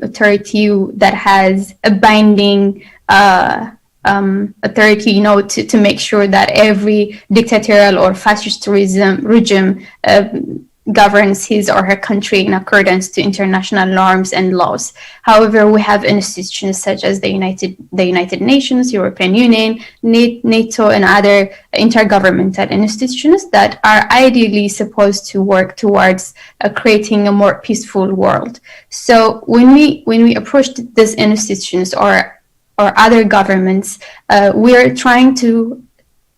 authority that has a binding authority, to make sure that every dictatorial or fascist regime governs his or her country in accordance to international norms and laws. However, we have institutions such as the United Nations, European Union, NATO, and other intergovernmental institutions that are ideally supposed to work towards creating a more peaceful world. So when we approached these institutions or other governments, we are trying to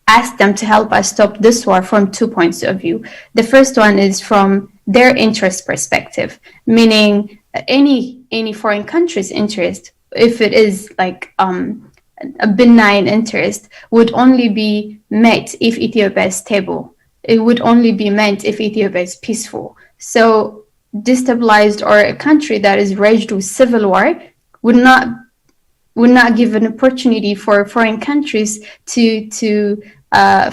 ask them to help us stop this war from 2 points of view. The first one is from their interest perspective, meaning any foreign country's interest, if it is like a benign interest, would only be met if Ethiopia is stable. It would only be meant if Ethiopia is peaceful. So destabilized or a country that is raged with civil war would not give an opportunity for foreign countries to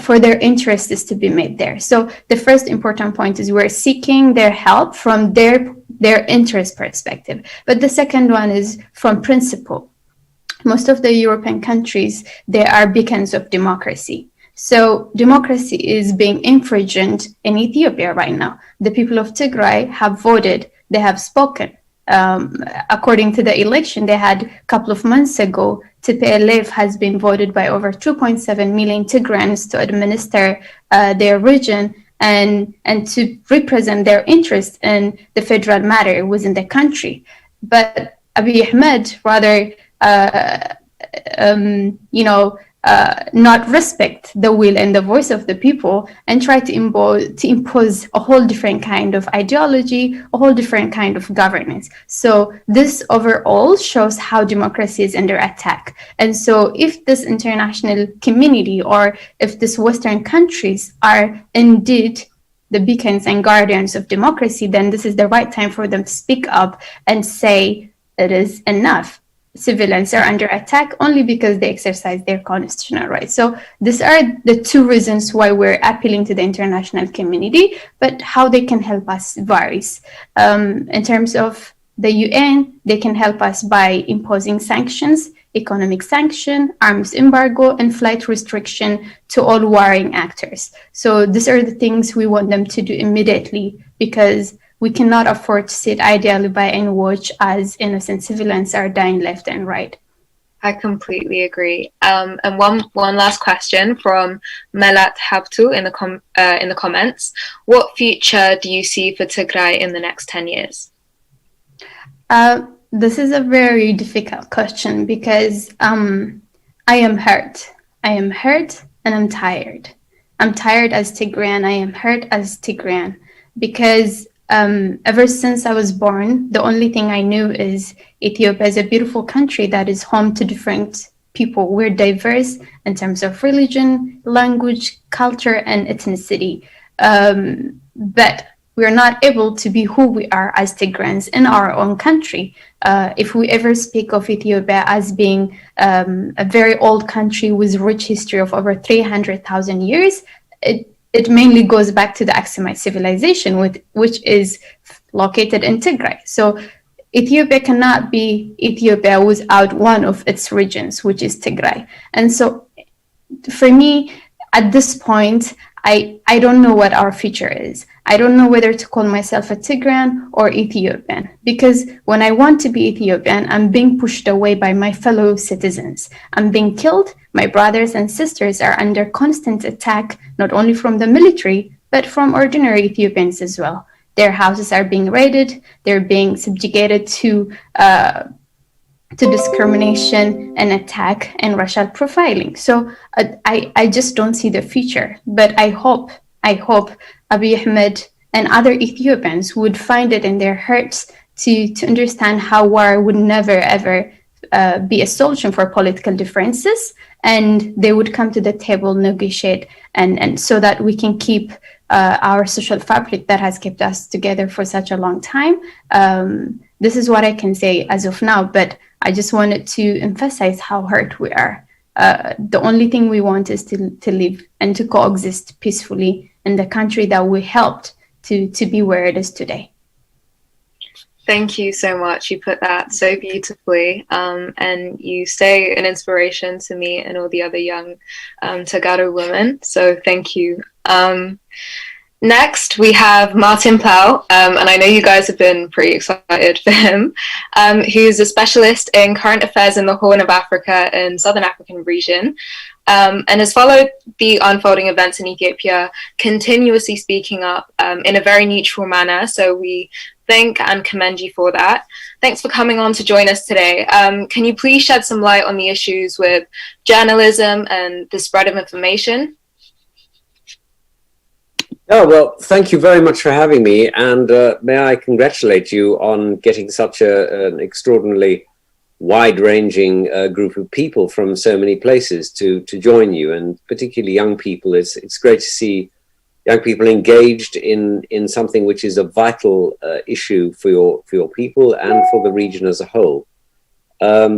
for their interests to be made there. So the first important point is we're seeking their help from their interest perspective. But the second one is from principle. Most of the European countries, they are beacons of democracy. So democracy is being infringed in Ethiopia right now. The people of Tigray have voted, they have spoken. According to the election they had a couple of months ago, TPLF has been voted by over 2.7 million Tigrayans to administer their region and to represent their interests in the federal matter within the country. But Abiy Ahmed rather, not respect the will and the voice of the people and try to impose a whole different kind of ideology, a whole different kind of governance. So this overall shows how democracy is under attack. And so if this international community or if these Western countries are indeed the beacons and guardians of democracy, then this is the right time for them to speak up and say it is enough. Civilians are under attack only because they exercise their constitutional rights. So these are the two reasons why we're appealing to the international community, but how they can help us varies. In terms of the UN, they can help us by imposing sanctions, economic sanction, arms embargo, and flight restriction to all warring actors. So these are the things we want them to do immediately, because we cannot afford to sit idly by and watch as innocent civilians are dying left and right. I completely agree. And one last question from Melat Habtu in the comments. What future do you see for Tigray in the next 10 years? This is a very difficult question because I am hurt. I am hurt and I'm tired. I'm tired as Tigrayan. I am hurt as Tigrayan because ever since I was born, the only thing I knew is Ethiopia is a beautiful country that is home to different people. We're diverse in terms of religion, language, culture, and ethnicity. But we're not able to be who we are as Tigrayans in our own country. If we ever speak of Ethiopia as being a very old country with rich history of over 300,000 years, it mainly goes back to the Aksumite civilization, which is located in Tigray. So Ethiopia cannot be Ethiopia without one of its regions, which is Tigray. And so for me, at this point, I don't know what our future is. I don't know whether to call myself a Tigrayan or Ethiopian, because when I want to be Ethiopian, I'm being pushed away by my fellow citizens. I'm being killed. My brothers and sisters are under constant attack, not only from the military, but from ordinary Ethiopians as well. Their houses are being raided. They're being subjugated to discrimination and attack and racial profiling. So I just don't see the future. But I hope Abiy Ahmed and other Ethiopians would find it in their hearts to understand how war would never ever be a solution for political differences, and they would come to the table, negotiate, and so that we can keep our social fabric that has kept us together for such a long time. This is what I can say as of now, but I just wanted to emphasize how hurt we are. The only thing we want is to live and to coexist peacefully in the country that we helped to be where it is today. Thank you so much. You put that so beautifully, and you stay an inspiration to me and all the other young Tagaru women. So thank you. Next, we have Martin Powell, and I know you guys have been pretty excited for him, who's a specialist in current affairs in the Horn of Africa and Southern African region, and has followed the unfolding events in Ethiopia, continuously speaking up in a very neutral manner. So we thank and commend you for that. Thanks for coming on to join us today. Can you please shed some light on the issues with journalism and the spread of information? Oh, well, thank you very much for having me. And may I congratulate you on getting such an extraordinarily wide-ranging group of people from so many places to join you, and particularly young people. It's great to see young people engaged in something which is a vital issue for your people and for the region as a whole. I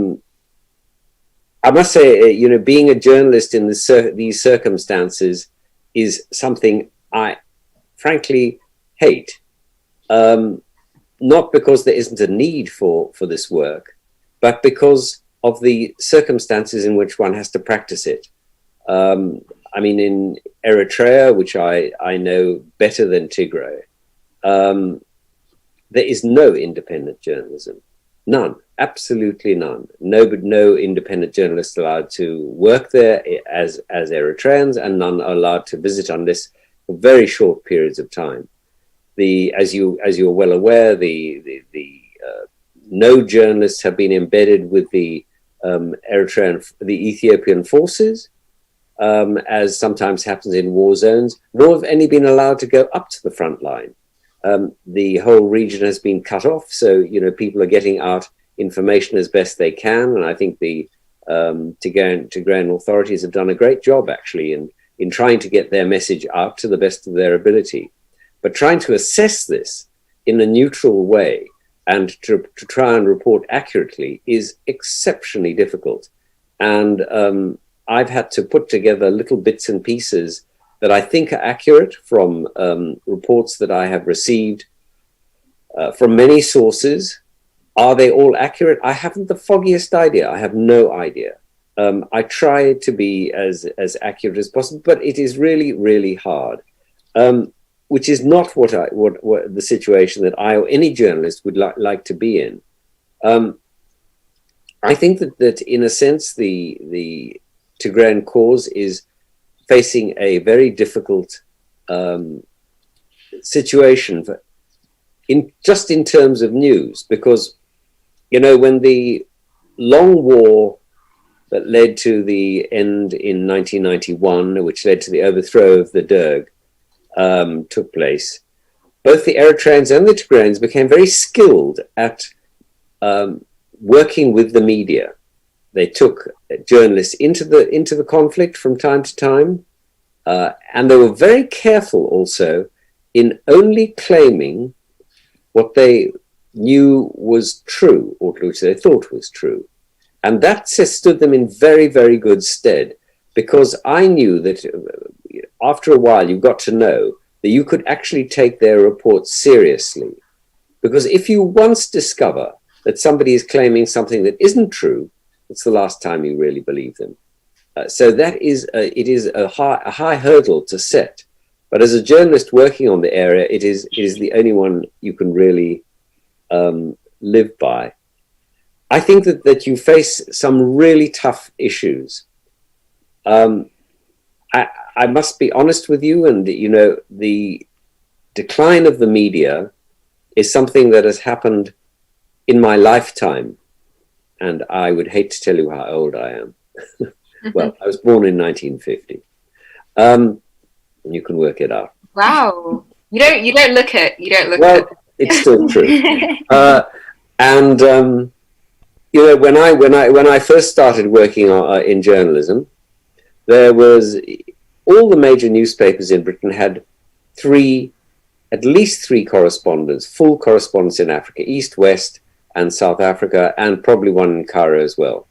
must say, you know, being a journalist in these circumstances is something I frankly hate, not because there isn't a need for this work, but because of the circumstances in which one has to practice it. I mean, in Eritrea, which I know better than Tigray, there is no independent journalism. None, absolutely none. No independent journalists allowed to work there as Eritreans, and none are allowed to visit unless for very short periods of time. As you're well aware, no journalists have been embedded with the Ethiopian forces, as sometimes happens in war zones, nor have any been allowed to go up to the front line. The whole region has been cut off, so you know people are getting out information as best they can, and I think the Tigrayan authorities have done a great job actually in trying to get their message out to the best of their ability. But trying to assess this in a neutral way and to try and report accurately is exceptionally difficult. And I've had to put together little bits and pieces that I think are accurate from reports that I have received from many sources. Are they all accurate? I haven't the foggiest idea. I have no idea. I try to be as accurate as possible, but it is really, really hard, which is not what the situation that I or any journalist would like to be in. I think that in a sense, the Tigrayan cause is facing a very difficult situation just in terms of news, because, you know, when the long war that led to the end in 1991, which led to the overthrow of the Derg, took place, both the Eritreans and the Tigrayans became very skilled at working with the media. They took journalists into the conflict from time to time, and they were very careful also in only claiming what they knew was true, or which they thought was true. And that stood them in very, very good stead, because I knew that after a while you got to know that you could actually take their reports seriously. Because if you once discover that somebody is claiming something that isn't true, it's the last time you really believe them. So that is it is a high hurdle to set. But as a journalist working on the area, it is the only one you can really live by. I think that you face some really tough issues. I must be honest with you, and you know, the decline of the media is something that has happened in my lifetime, and I would hate to tell you how old I am. Well, I was born in 1950, and you can work it out. Wow, you don't look it. Well, it's still true. You know, when I first started working in journalism, there was all the major newspapers in Britain had at least three correspondents, full correspondents in Africa, East, West, and South Africa, and probably one in Cairo as well.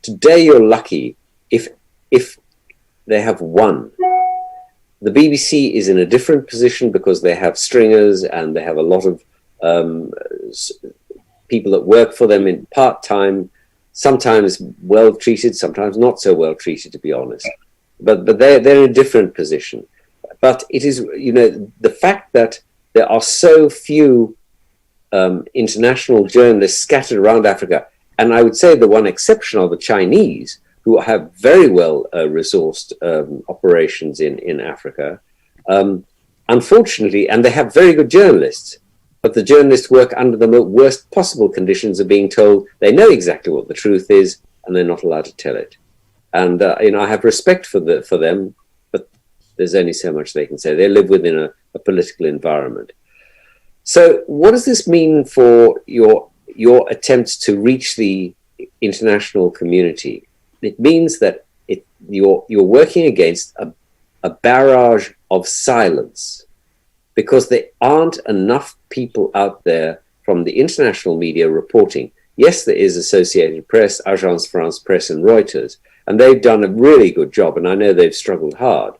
Today, you're lucky if they have one. The BBC is in a different position because they have stringers and they have a lot of people that work for them in part-time, sometimes well treated, sometimes not so well treated, to be honest. But they're in a different position. But it is, the fact that there are so few international journalists scattered around Africa, and I would say the one exception are the Chinese, who have very well resourced operations in Africa. Unfortunately, and they have very good journalists, but the journalists work under the worst possible conditions of being told they know exactly what the truth is, and they're not allowed to tell it. And I have respect for them, but there's only so much they can say. They live within a political environment. So, what does this mean for your attempts to reach the international community? It means that you're working against a barrage of silence, because there aren't enough people out there from the international media reporting. Yes, there is Associated Press, Agence France Presse, and Reuters, and they've done a really good job, and I know they've struggled hard.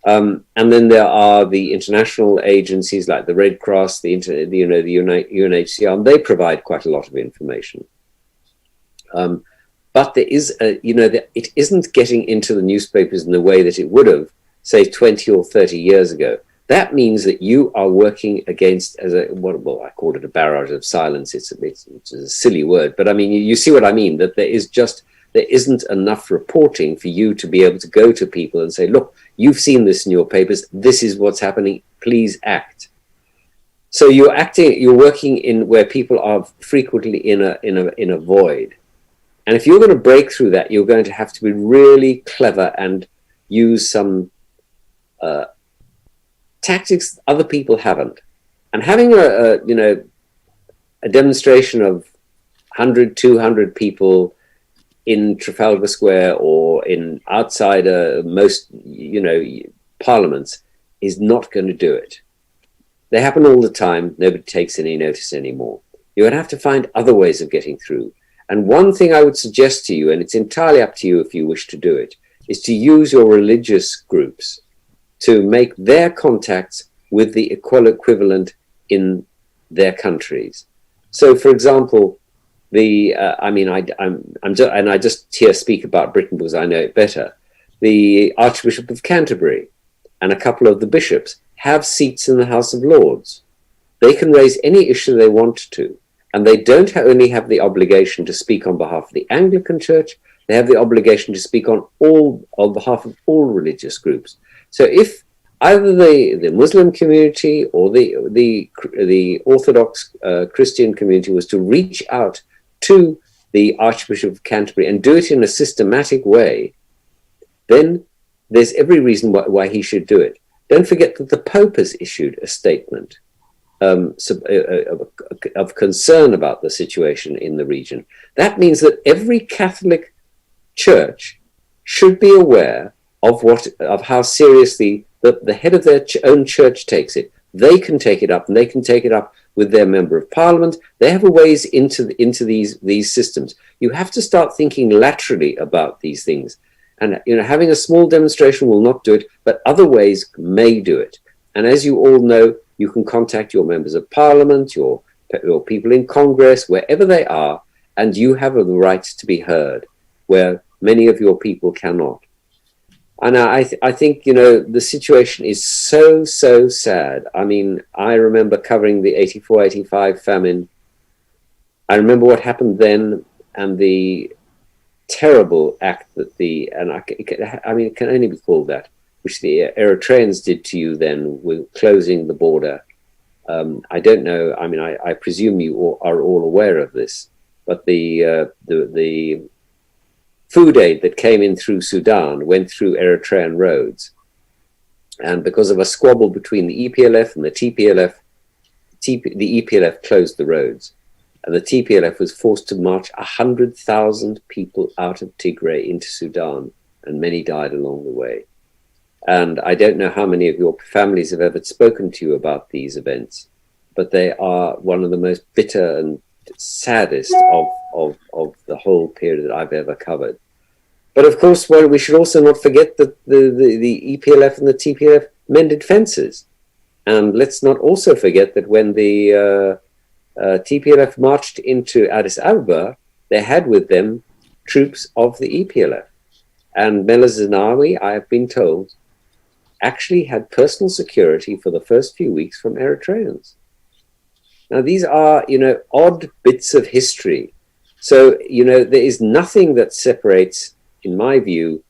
And then there are the international agencies like the Red Cross, the UNHCR, and they provide quite a lot of information. But there is, it isn't getting into the newspapers in the way that it would have, say, 20 or 30 years ago. That means that you are working against, I call it a barrage of silence. It's a silly word, but I mean, you see what I mean, that there isn't enough reporting for you to be able to go to people and say, look, you've seen this in your papers. This is what's happening. Please act. So you're working in where people are frequently in a void. And if you're going to break through that, you're going to have to be really clever and use some tactics other people haven't. And having a demonstration of 100, 200 people in Trafalgar Square or in outside most parliaments is not going to do it. They happen all the time. Nobody takes any notice anymore. You're going to have to find other ways of getting through. And one thing I would suggest to you, and it's entirely up to you if you wish to do it, is to use your religious groups to make their contacts with the equivalent in their countries. So, for example, I just here speak about Britain because I know it better. The Archbishop of Canterbury and a couple of the bishops have seats in the House of Lords. They can raise any issue they want to, and they don't only have the obligation to speak on behalf of the Anglican Church, they have the obligation to speak on behalf of all religious groups. So if either the Muslim community or the Orthodox Christian community was to reach out to the Archbishop of Canterbury and do it in a systematic way, then there's every reason why he should do it. Don't forget that the Pope has issued a statement of concern about the situation in the region. That means that every Catholic church should be aware of how seriously the head of their own church takes it. They can take it up, and they can take it up with their member of parliament. They have a ways into these systems. You have to start thinking laterally about these things. And having a small demonstration will not do it, but other ways may do it. And as you all know, you can contact your members of parliament, your people in Congress, wherever they are, and you have the right to be heard, where many of your people cannot. And I think, the situation is so sad. I mean, I remember covering the 84-85 famine. I remember what happened then and the terrible act that it can only be called that, which the Eritreans did to you then with closing the border. I don't know. I mean, I presume you are all aware of this, but the food aid that came in through Sudan went through Eritrean roads. And because of a squabble between the EPLF and the TPLF, the EPLF closed the roads. And the TPLF was forced to march 100,000 people out of Tigray into Sudan, and many died along the way. And I don't know how many of your families have ever spoken to you about these events, but they are one of the most bitter and saddest of the whole period that I've ever covered. But of course, we should also not forget that the EPLF and the TPLF mended fences. And let's not also forget that when the TPLF marched into Addis Ababa, they had with them troops of the EPLF. And Meles Zenawi, I have been told, actually had personal security for the first few weeks from Eritreans. Now, these are, odd bits of history. So, there is nothing that separates, in my view,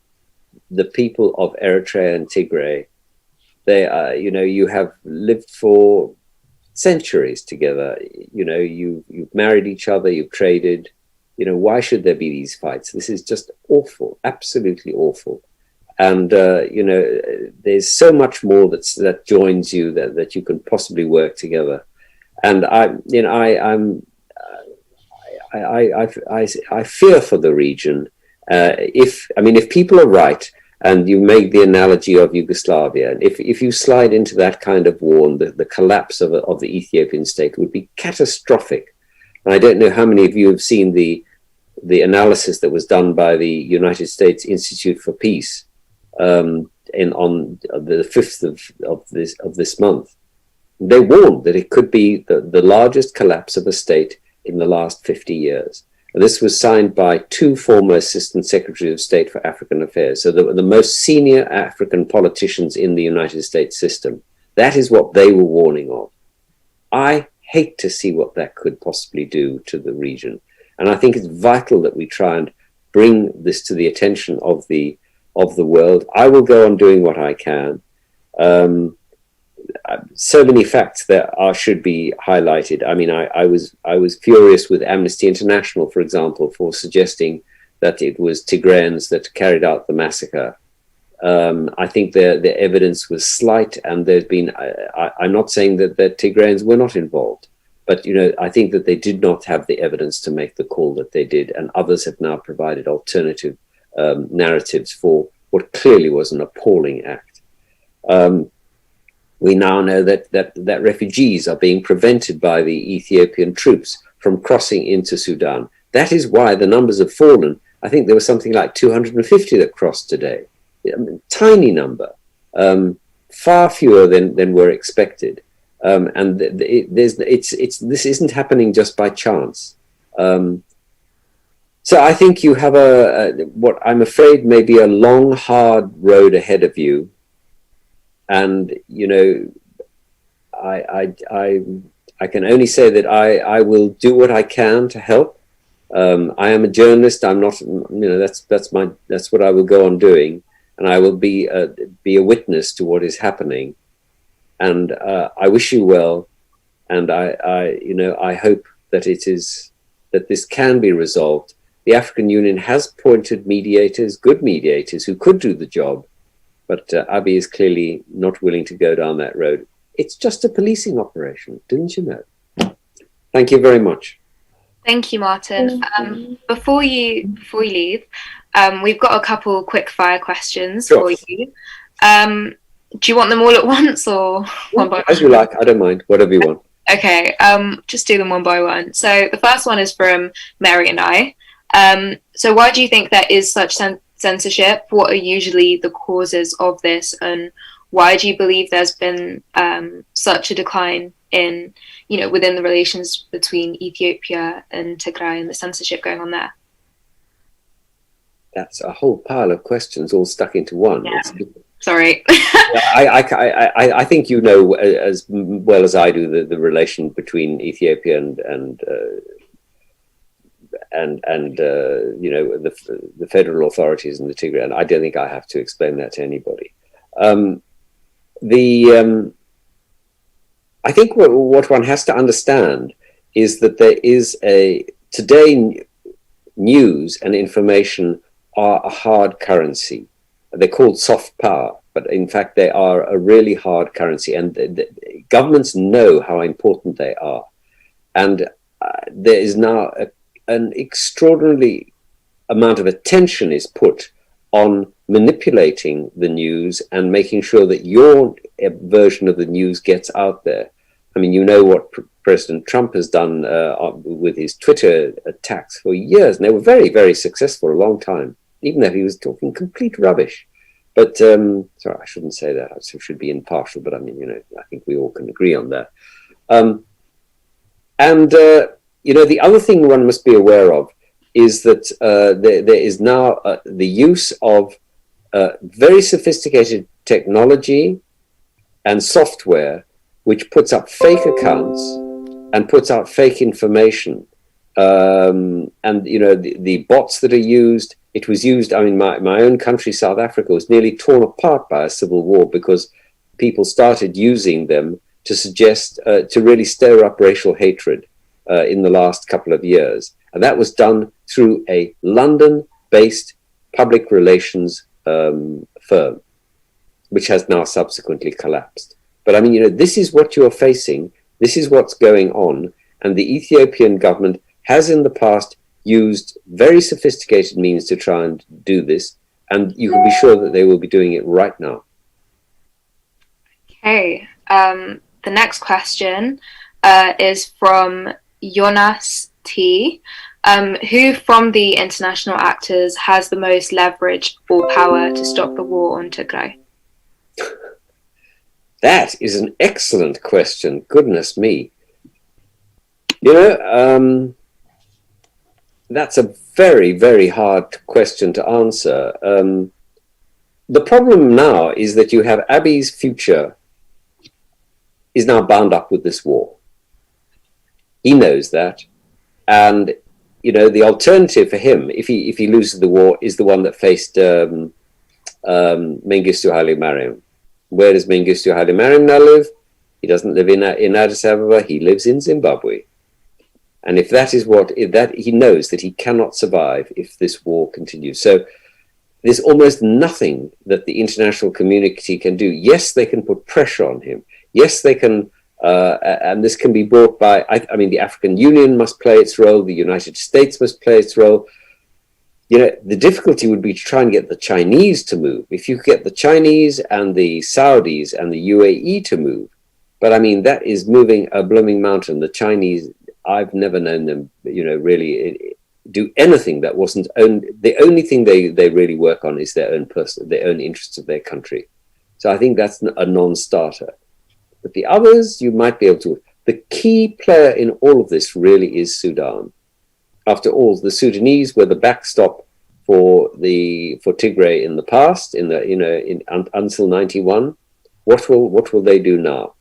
the people of Eritrea and Tigray. They are, you have lived for centuries together. You've married each other, you've traded. Why should there be these fights? This is just awful, absolutely awful. And, there's so much more that joins you that you can possibly work together. And I fear for the region. If people are right, and you make the analogy of Yugoslavia, and if you slide into that kind of war, and the collapse of the Ethiopian state would be catastrophic. And I don't know how many of you have seen the analysis that was done by the United States Institute for Peace on the 5th of this month. They warned that it could be the largest collapse of a state in the last 50 years. And this was signed by two former Assistant Secretaries of State for African Affairs, so the most senior African politicians in the United States system. That is what they were warning of. I hate to see what that could possibly do to the region. And I think it's vital that we try and bring this to the attention of the world. I will go on doing what I can. So many facts that should be highlighted. I mean, I was furious with Amnesty International, for example, for suggesting that it was Tigrayans that carried out the massacre. I think the evidence was slight, and there's been. I'm not saying that Tigrayans were not involved, but I think that they did not have the evidence to make the call that they did, and others have now provided alternative narratives for what clearly was an appalling act. We now know that refugees are being prevented by the Ethiopian troops from crossing into Sudan. That is why the numbers have fallen. I think there was something like 250 that crossed today. Tiny number, far fewer than were expected. And this isn't happening just by chance. So I think you have what I'm afraid may be a long, hard road ahead of you. And I can only say that I will do what I can to help. I am a journalist. I'm not. That's what I will go on doing, and I will be a witness to what is happening. And I wish you well, and I hope that this can be resolved. The African Union has appointed mediators, good mediators, who could do the job. But Abiy is clearly not willing to go down that road. It's just a policing operation, didn't you know? Thank you very much. Thank you, Martin. Before you leave, we've got a couple quick fire questions for you. Do you want them all at once or one by one? As you like. I don't mind. Whatever you want. Okay. Just do them one by one. So the first one is from Mary and I. So why do you think there is such censorship? What are usually the causes of this, and why do you believe there's been such a decline in, within the relations between Ethiopia and Tigray and the censorship going on there? That's a whole pile of questions all stuck into one. Yeah. Sorry. I think as well as I do the relation between Ethiopia and the federal authorities and the Tigray, and I don't think I have to explain that to anybody. I think what one has to understand is that there is today news and information are a hard currency. They're called soft power, but in fact they are a really hard currency, and the governments know how important they are. And there is now an extraordinarily amount of attention is put on manipulating the news and making sure that your version of the news gets out there. I mean, what President Trump has done with his Twitter attacks for years, and they were very, very successful a long time, even though he was talking complete rubbish. But, sorry, I shouldn't say that. I should be impartial, but I mean, I think we all can agree on that. And, the other thing one must be aware of is that there is now the use of very sophisticated technology and software which puts up fake accounts and puts out fake information. And, the bots that are used, it was used, my own country, South Africa, was nearly torn apart by a civil war because people started using them to suggest, to really stir up racial hatred in the last couple of years. And that was done through a London-based public relations firm, which has now subsequently collapsed. But this is what you're facing. This is what's going on. And the Ethiopian government has in the past used very sophisticated means to try and do this. And you can be sure that they will be doing it right now. Okay. The next question is from Jonas T. Who from the international actors has the most leverage or power to stop the war on Tigray? That is an excellent question. Goodness me. That's a very, very hard question to answer. The problem now is that you have Abiy's future is now bound up with this war. He knows that. And, the alternative for him, if he loses the war, is the one that faced Mengistu Haile Mariam. Where does Mengistu Haile Mariam now live? He doesn't live in Addis Ababa. He lives in Zimbabwe. And if that is he knows that he cannot survive if this war continues. So there's almost nothing that the international community can do. Yes, they can put pressure on him. Yes, they can, and this can be brought by, the African Union must play its role. The United States must play its role. The difficulty would be to try and get the Chinese to move. If you could get the Chinese and the Saudis and the UAE to move, but that is moving a blooming mountain. The Chinese, I've never known them, really do anything that wasn't the only thing they really work on is their own interests of their country. So I think that's a non-starter. But the others, you might be able to. The key player in all of this really is Sudan. After all, the Sudanese were the backstop for Tigray in the past, until 91. What will they do now?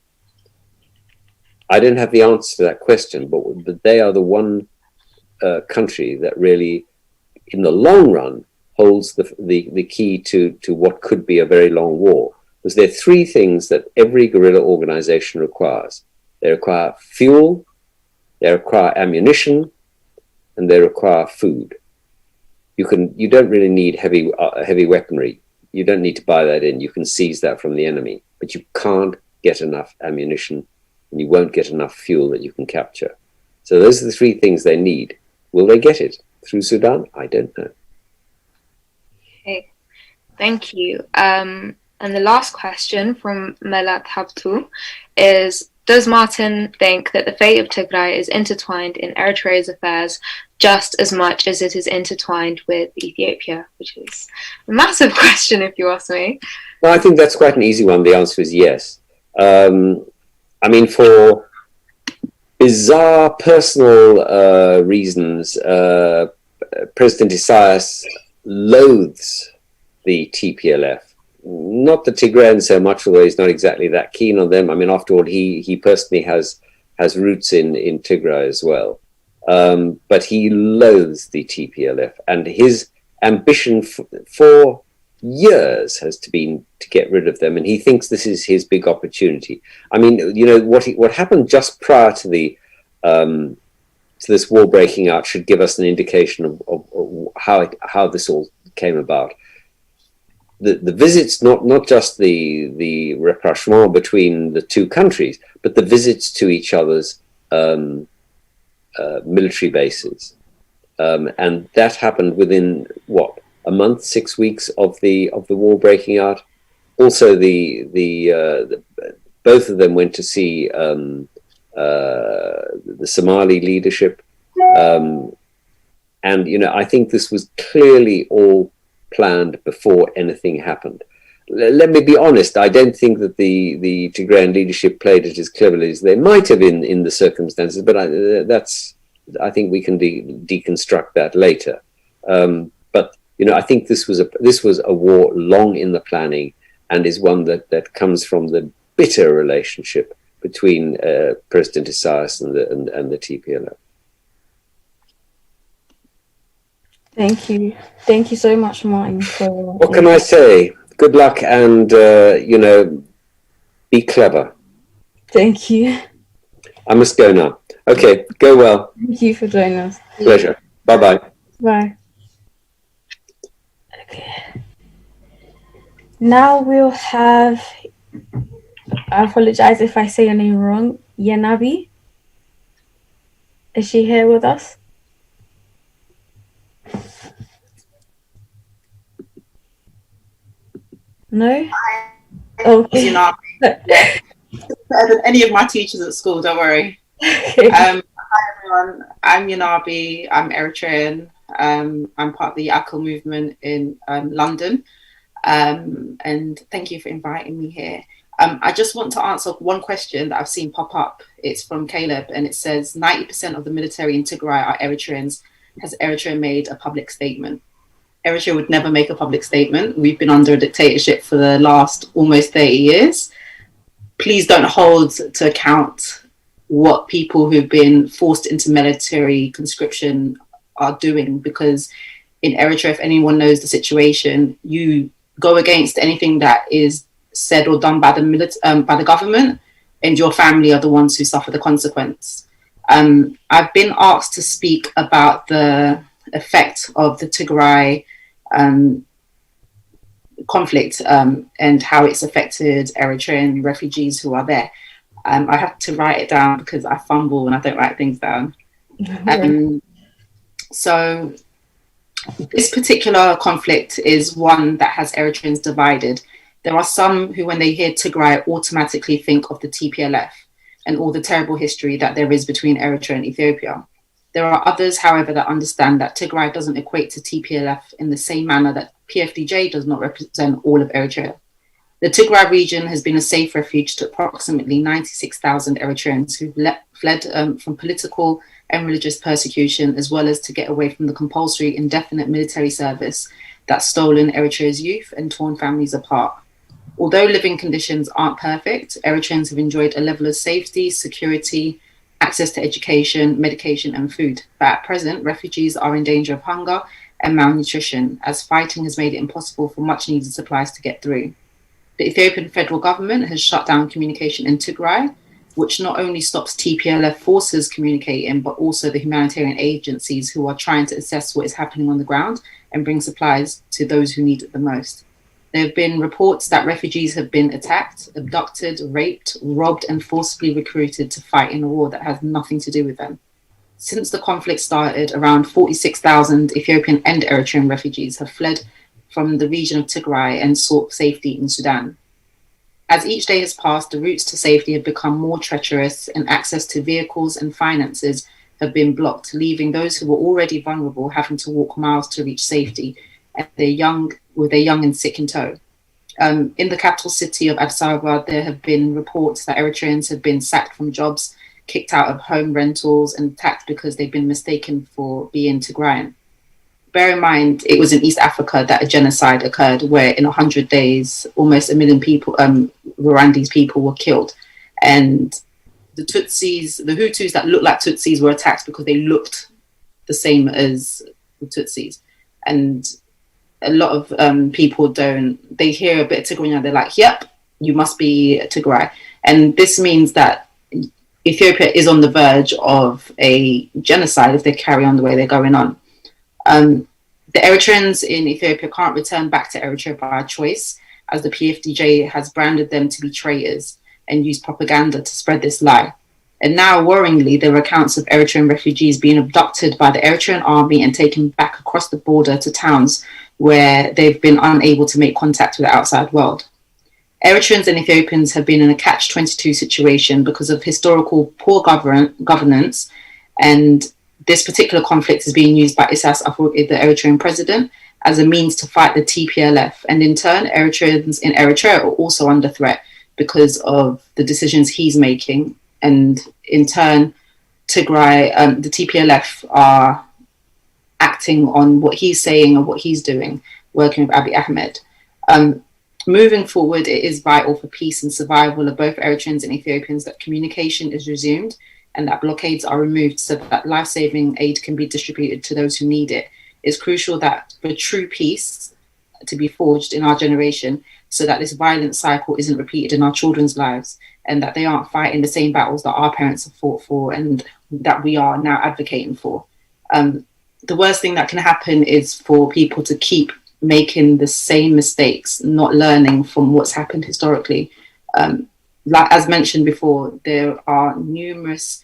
I don't have the answer to that question, but they are the one country that really, in the long run, holds the key to what could be a very long war. Because there are three things that every guerrilla organization requires. They require fuel, they require ammunition, and they require food. You don't really need heavy weaponry. You don't need to buy that in. You can seize that from the enemy, but you can't get enough ammunition, and you won't get enough fuel that you can capture. So those are the three things they need. Will they get it through Sudan? I don't know. Okay, thank you. And the last question from Melat Habtu is, does Martin think that the fate of Tigray is intertwined in Eritrea's affairs just as much as it is intertwined with Ethiopia? Which is a massive question, if you ask me. Well, I think that's quite an easy one. The answer is yes. For bizarre personal reasons, President Isaias loathes the TPLF. Not the Tigrayans so much, although he's not exactly that keen on them. After all, he personally has roots in Tigray as well. But he loathes the TPLF, and his ambition for years has been to get rid of them, and he thinks this is his big opportunity. What happened just prior to this war breaking out should give us an indication of how this all came about. The visits, not just the rapprochement between the two countries, but the visits to each other's military bases, and that happened within a month, 6 weeks of the war breaking out. Also, the both of them went to see the Somali leadership, and I think this was clearly all planned before anything happened. let me be honest, I don't think that the Tigrayan leadership played it as cleverly as they might have in the circumstances, but I think we can deconstruct that later. But I think this was a war long in the planning, and is one that comes from the bitter relationship between President Isaias and the TPLF. Thank you so much, Martin. What can I say? Good luck, and be clever. Thank you. I must go now. Okay, go well. Thank you for joining us. Pleasure. Bye-bye. Bye. Okay. Now we'll have, I apologize if I say your name wrong, Yanabi. Is she here with us? No? Okay. Better than any of my teachers at school, don't worry. Okay. Hi everyone, I'm Yanabi, I'm Eritrean. I'm part of the Yakul movement in London. And thank you for inviting me here. I just want to answer one question that I've seen pop up. It's from Caleb, and it says 90% of the military in Tigray are Eritreans. Has Eritrea made a public statement? Eritrea would never make a public statement. We've been under a dictatorship for the last almost 30 years. Please don't hold to account what people who've been forced into military conscription are doing, because in Eritrea, if anyone knows the situation, you go against anything that is said or done by the government, and your family are the ones who suffer the consequence. I've been asked to speak about the effect of the Tigray conflict and how it's affected Eritrean refugees who are there. I have to write it down because I fumble and I don't write things down. So this particular conflict is one that has Eritreans divided. There are some who, when they hear Tigray, automatically think of the TPLF and all the terrible history that there is between Eritrea and Ethiopia. There are others, however, that understand that Tigray doesn't equate to TPLF in the same manner that PFDJ does not represent all of Eritrea. The Tigray region has been a safe refuge to approximately 96,000 Eritreans who fled from political and religious persecution, as well as to get away from the compulsory indefinite military service that's stolen Eritrea's youth and torn families apart. Although living conditions aren't perfect, Eritreans have enjoyed a level of safety, security, access to education, medication, and food. But at present, refugees are in danger of hunger and malnutrition, as fighting has made it impossible for much needed supplies to get through. The Ethiopian federal government has shut down communication in Tigray, which not only stops TPLF forces communicating, but also the humanitarian agencies who are trying to assess what is happening on the ground and bring supplies to those who need it the most. There have been reports that refugees have been attacked, abducted, raped, robbed, and forcibly recruited to fight in a war that has nothing to do with them. Since the conflict started, around 46,000 Ethiopian and Eritrean refugees have fled from the region of Tigray and sought safety in Sudan. As each day has passed, the routes to safety have become more treacherous, and access to vehicles and finances have been blocked, leaving those who were already vulnerable having to walk miles to reach safety, and with their young and sick in tow. In the capital city of Addis Ababa, there have been reports that Eritreans have been sacked from jobs, kicked out of home rentals, and attacked because they've been mistaken for being Tigrayan. Bear in mind, it was in East Africa that a genocide occurred, where in 100 days, almost 1 million people, Rwandese people, were killed. And the Tutsis, the Hutus that looked like Tutsis, were attacked because they looked the same as the Tutsis. And a lot of people they hear a bit of Tigray and they're like, yep, you must be Tigray. And this means that Ethiopia is on the verge of a genocide if they carry on the way they're going on. The Eritreans in Ethiopia can't return back to Eritrea by choice, as the PFDJ has branded them to be traitors and used propaganda to spread this lie. And now, worryingly, there are accounts of Eritrean refugees being abducted by the Eritrean army and taken back across the border to towns where they've been unable to make contact with the outside world. Eritreans and Ethiopians have been in a catch-22 situation because of historical poor governance, and this particular conflict is being used by Isaias Afwerki, the Eritrean president, as a means to fight the TPLF. And in turn, Eritreans in Eritrea are also under threat because of the decisions he's making. And in turn, Tigray, the TPLF are acting on what he's saying and what he's doing, working with Abiy Ahmed. Moving forward, it is vital for peace and survival of both Eritreans and Ethiopians that communication is resumed and that blockades are removed so that life-saving aid can be distributed to those who need it. It's crucial that for true peace to be forged in our generation so that this violent cycle isn't repeated in our children's lives and that they aren't fighting the same battles that our parents have fought for and that we are now advocating for. The worst thing that can happen is for people to keep making the same mistakes, not learning from what's happened historically. Like as mentioned before, there are numerous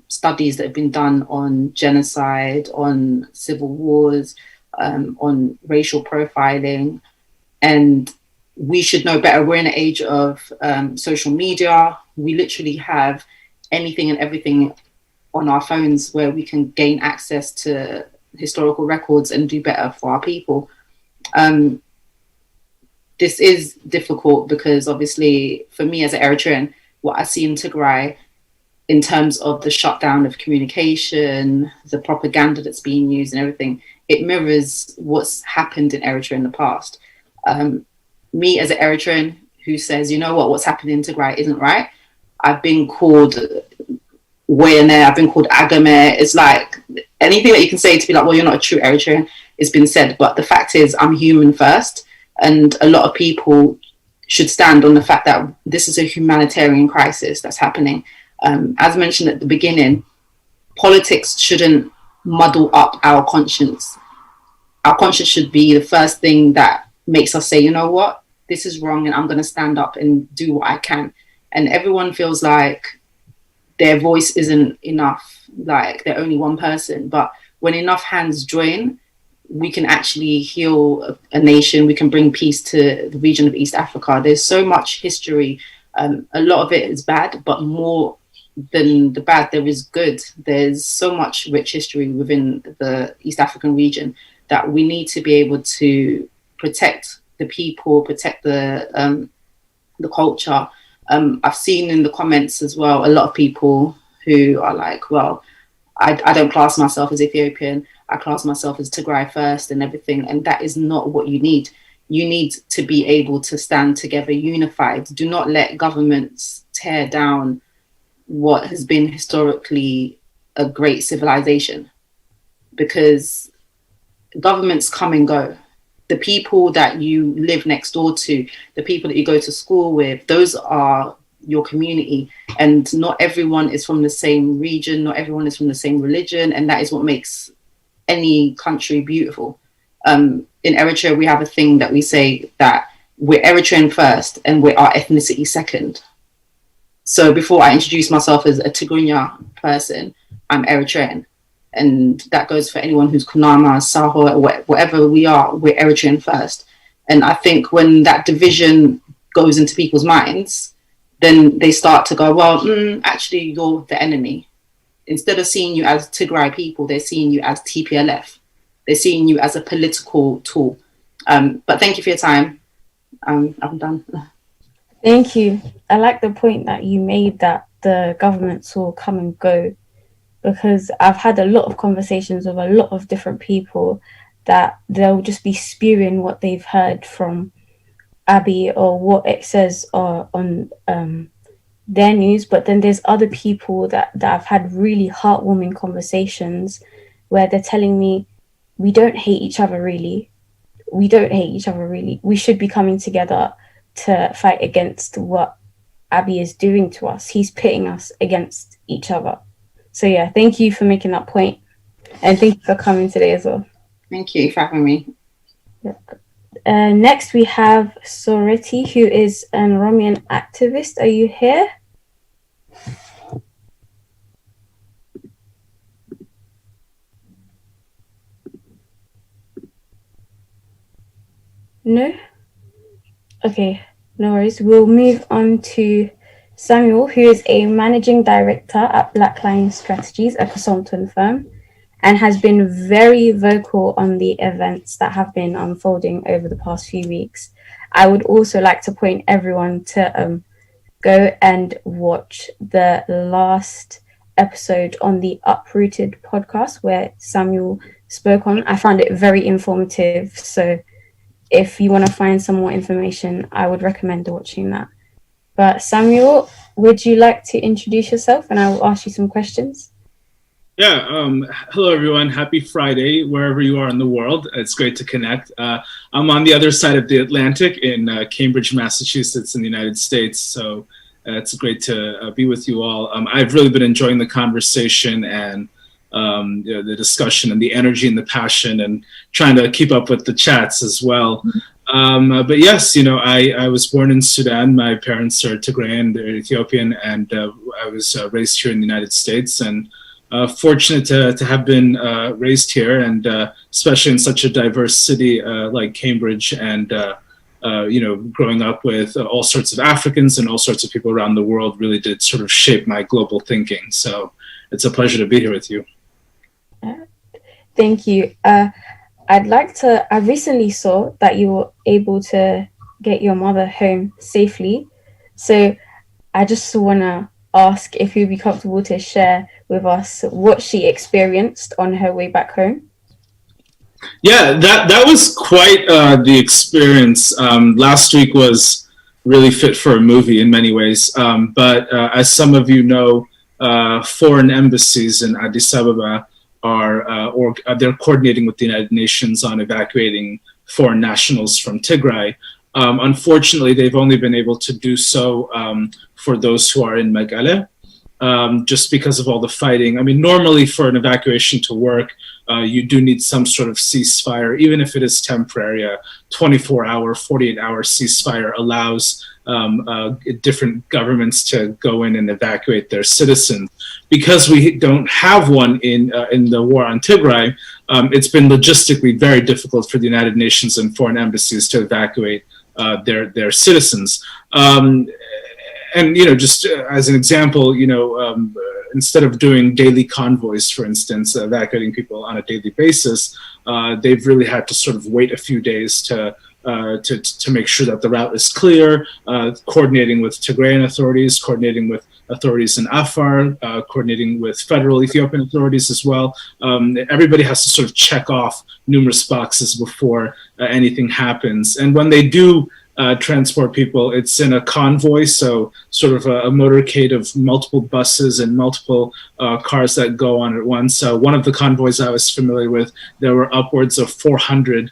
studies that have been done on genocide, on civil wars, on racial profiling, and we should know better. We're in an age of social media. We literally have anything and everything on our phones where we can gain access to historical records and do better for our people. This is difficult because obviously for me as an Eritrean, what I see in Tigray in terms of the shutdown of communication, the propaganda that's being used and everything, it mirrors what's happened in Eritrea in the past. Me as an Eritrean who says, you know what, what's happening in Tigray isn't right. I've been called Wayne, I've been called Agame. It's like anything that you can say to be like, well, you're not a true Eritrean, it's been said. But the fact is, I'm human first. And a lot of people should stand on the fact that this is a humanitarian crisis that's happening. As mentioned at the beginning, politics shouldn't muddle up our conscience. Our conscience should be the first thing that makes us say, you know what, this is wrong and I'm going to stand up and do what I can. And everyone feels like their voice isn't enough, like they're only one person. But when enough hands join, we can actually heal a nation. We can bring peace to the region of East Africa. There's so much history. A lot of it is bad, but more than the bad, there is good. There's so much rich history within the East African region that we need to be able to protect the people, protect the culture. I've seen in the comments as well, a lot of people who are like, well, I don't class myself as Ethiopian. I class myself as Tigray first and everything. And that is not what you need. You need to be able to stand together, unified. Do not let governments tear down what has been historically a great civilization, because governments come and go. The people that you live next door to, the people that you go to school with, those are your community. And not everyone is from the same region, not everyone is from the same religion. And that is what makes any country beautiful. In Eritrea, we have a thing that we say that we're Eritrean first and we're our ethnicity second. So before I introduce myself as a Tigrinya person, I'm Eritrean. And that goes for anyone who's Kunama, Saho, whatever we are, we're Eritrean first. And I think when that division goes into people's minds, then they start to go, well, actually, you're the enemy. Instead of seeing you as Tigray people, they're seeing you as TPLF. They're seeing you as a political tool. But thank you for your time. I'm done. Thank you. I like the point that you made that the governments will come and go, because I've had a lot of conversations with a lot of different people that they'll just be spewing what they've heard from Abiy or what it says on their news. But then there's other people that I've had really heartwarming conversations where they're telling me, we don't hate each other really. We don't hate each other really. We should be coming together to fight against what Abiy is doing to us. He's pitting us against each other. So yeah, thank you for making that point. And thank you for coming today as well. Thank you for having me. Yeah. Next we have Soreti, who is an Oromian activist. Are you here? No? Okay, no worries. We'll move on to Samuel, who is a managing director at Blackline Strategies, a consultant firm. and has been very vocal on the events that have been unfolding over the past few weeks. I would also like to point everyone to go and watch the last episode on the Uprooted podcast where Samuel spoke on. I found it very informative. So if you want to find some more information, I would recommend watching that. But Samuel, would you like to introduce yourself and I will ask you some questions? Yeah, hello everyone. Happy Friday, wherever you are in the world. It's great to connect. I'm on the other side of the Atlantic in Cambridge, Massachusetts in the United States. So it's great to be with you all. I've really been enjoying the conversation and the discussion and the energy and the passion and trying to keep up with the chats as well. But yes, I was born in Sudan. My parents are Tigrayan, they're Ethiopian, and I was raised here in the United States and fortunate to have been raised here, and especially in such a diverse city like Cambridge, and growing up with all sorts of Africans and all sorts of people around the world really did sort of shape my global thinking. So it's a pleasure to be here with you. Thank you. I recently saw that you were able to get your mother home safely. So I just want to ask if you'd be comfortable to share with us what she experienced on her way back home. Yeah, that was quite the experience. Last week was really fit for a movie in many ways. But as some of you know, foreign embassies in Addis Ababa they're coordinating with the United Nations on evacuating foreign nationals from Tigray. Unfortunately, they've only been able to do so for those who are in Megale, just because of all the fighting. I mean, normally for an evacuation to work, you do need some sort of ceasefire, even if it is temporary. A 24-hour, 48-hour ceasefire allows different governments to go in and evacuate their citizens. Because we don't have one in the war on Tigray, it's been logistically very difficult for the United Nations and foreign embassies to evacuate their citizens. And just as an example, instead of doing daily convoys, for instance, evacuating people on a daily basis, they've really had to sort of wait a few days to make sure that the route is clear, coordinating with Tigrayan authorities, coordinating with authorities in Afar, coordinating with federal Ethiopian authorities as well. Everybody has to sort of check off numerous boxes before anything happens. And when they do transport people, it's in a convoy, so sort of a motorcade of multiple buses and multiple cars that go on at once. One of the convoys I was familiar with, there were upwards of 400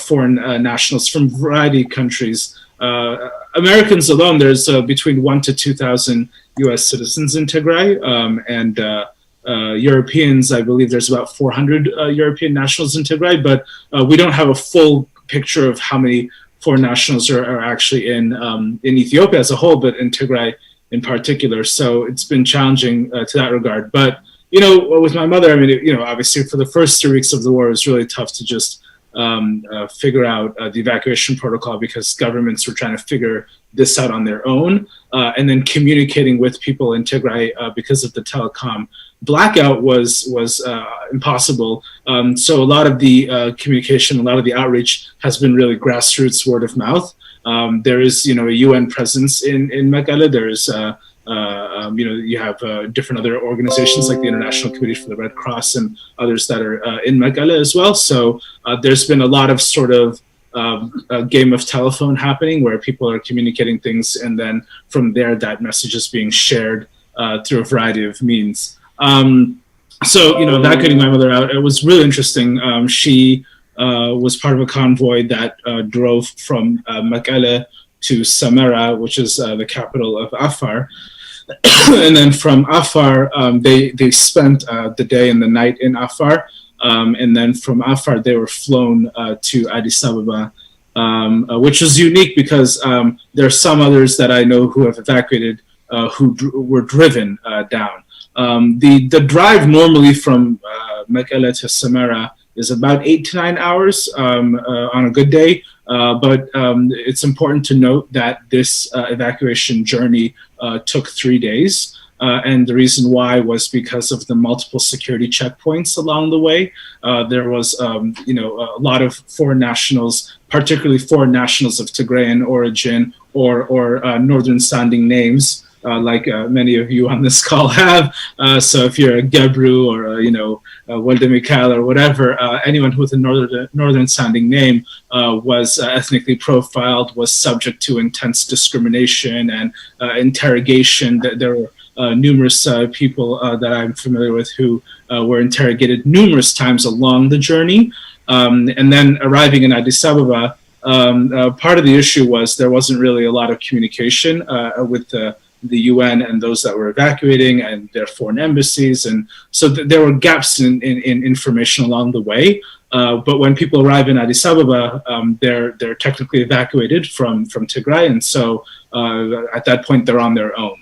foreign nationals from a variety of countries. Americans alone, there's between 1,000 to 2,000 U.S. citizens in Tigray, and Europeans, I believe there's about 400 European nationals in Tigray, but we don't have a full picture of how many foreign nationals are actually in Ethiopia as a whole, but in Tigray in particular. So it's been challenging to that regard. But, with my mother, I mean, obviously for the first 3 weeks of the war, it was really tough to just figure out the evacuation protocol, because governments were trying to figure this out on their own, and then communicating with people in Tigray because of the telecom blackout was impossible. So a lot of the communication, a lot of the outreach has been really grassroots, word of mouth. There is, a UN presence in Megale. There is, you have different other organizations like the International Committee for the Red Cross and others that are in Megale as well. So there's been a lot of sort of a game of telephone happening where people are communicating things, and then from there that message is being shared through a variety of means. So evacuating my mother out, it was really interesting. She was part of a convoy that drove from Megale to Samara, which is the capital of Afar. And then from Afar, they spent the day and the night in Afar. And then from Afar, they were flown to Addis Ababa, which was unique because there are some others that I know who have evacuated who were driven down. The drive normally from Megale to Samara is about 8 to 9 hours on a good day. But it's important to note that this evacuation journey took 3 days. And the reason why was because of the multiple security checkpoints along the way. There was, a lot of foreign nationals, particularly foreign nationals of Tigrayan origin or northern sounding names, like many of you on this call have. So if you're a Gebru or Walde Mikhail or whatever, anyone with a northern sounding name was ethnically profiled, was subject to intense discrimination and interrogation. There were numerous people that I'm familiar with who were interrogated numerous times along the journey. And then arriving in Addis Ababa, part of the issue was there wasn't really a lot of communication with the UN and those that were evacuating and their foreign embassies. And so there were gaps in information along the way. But when people arrive in Addis Ababa, they're technically evacuated from Tigray. And so at that point, they're on their own.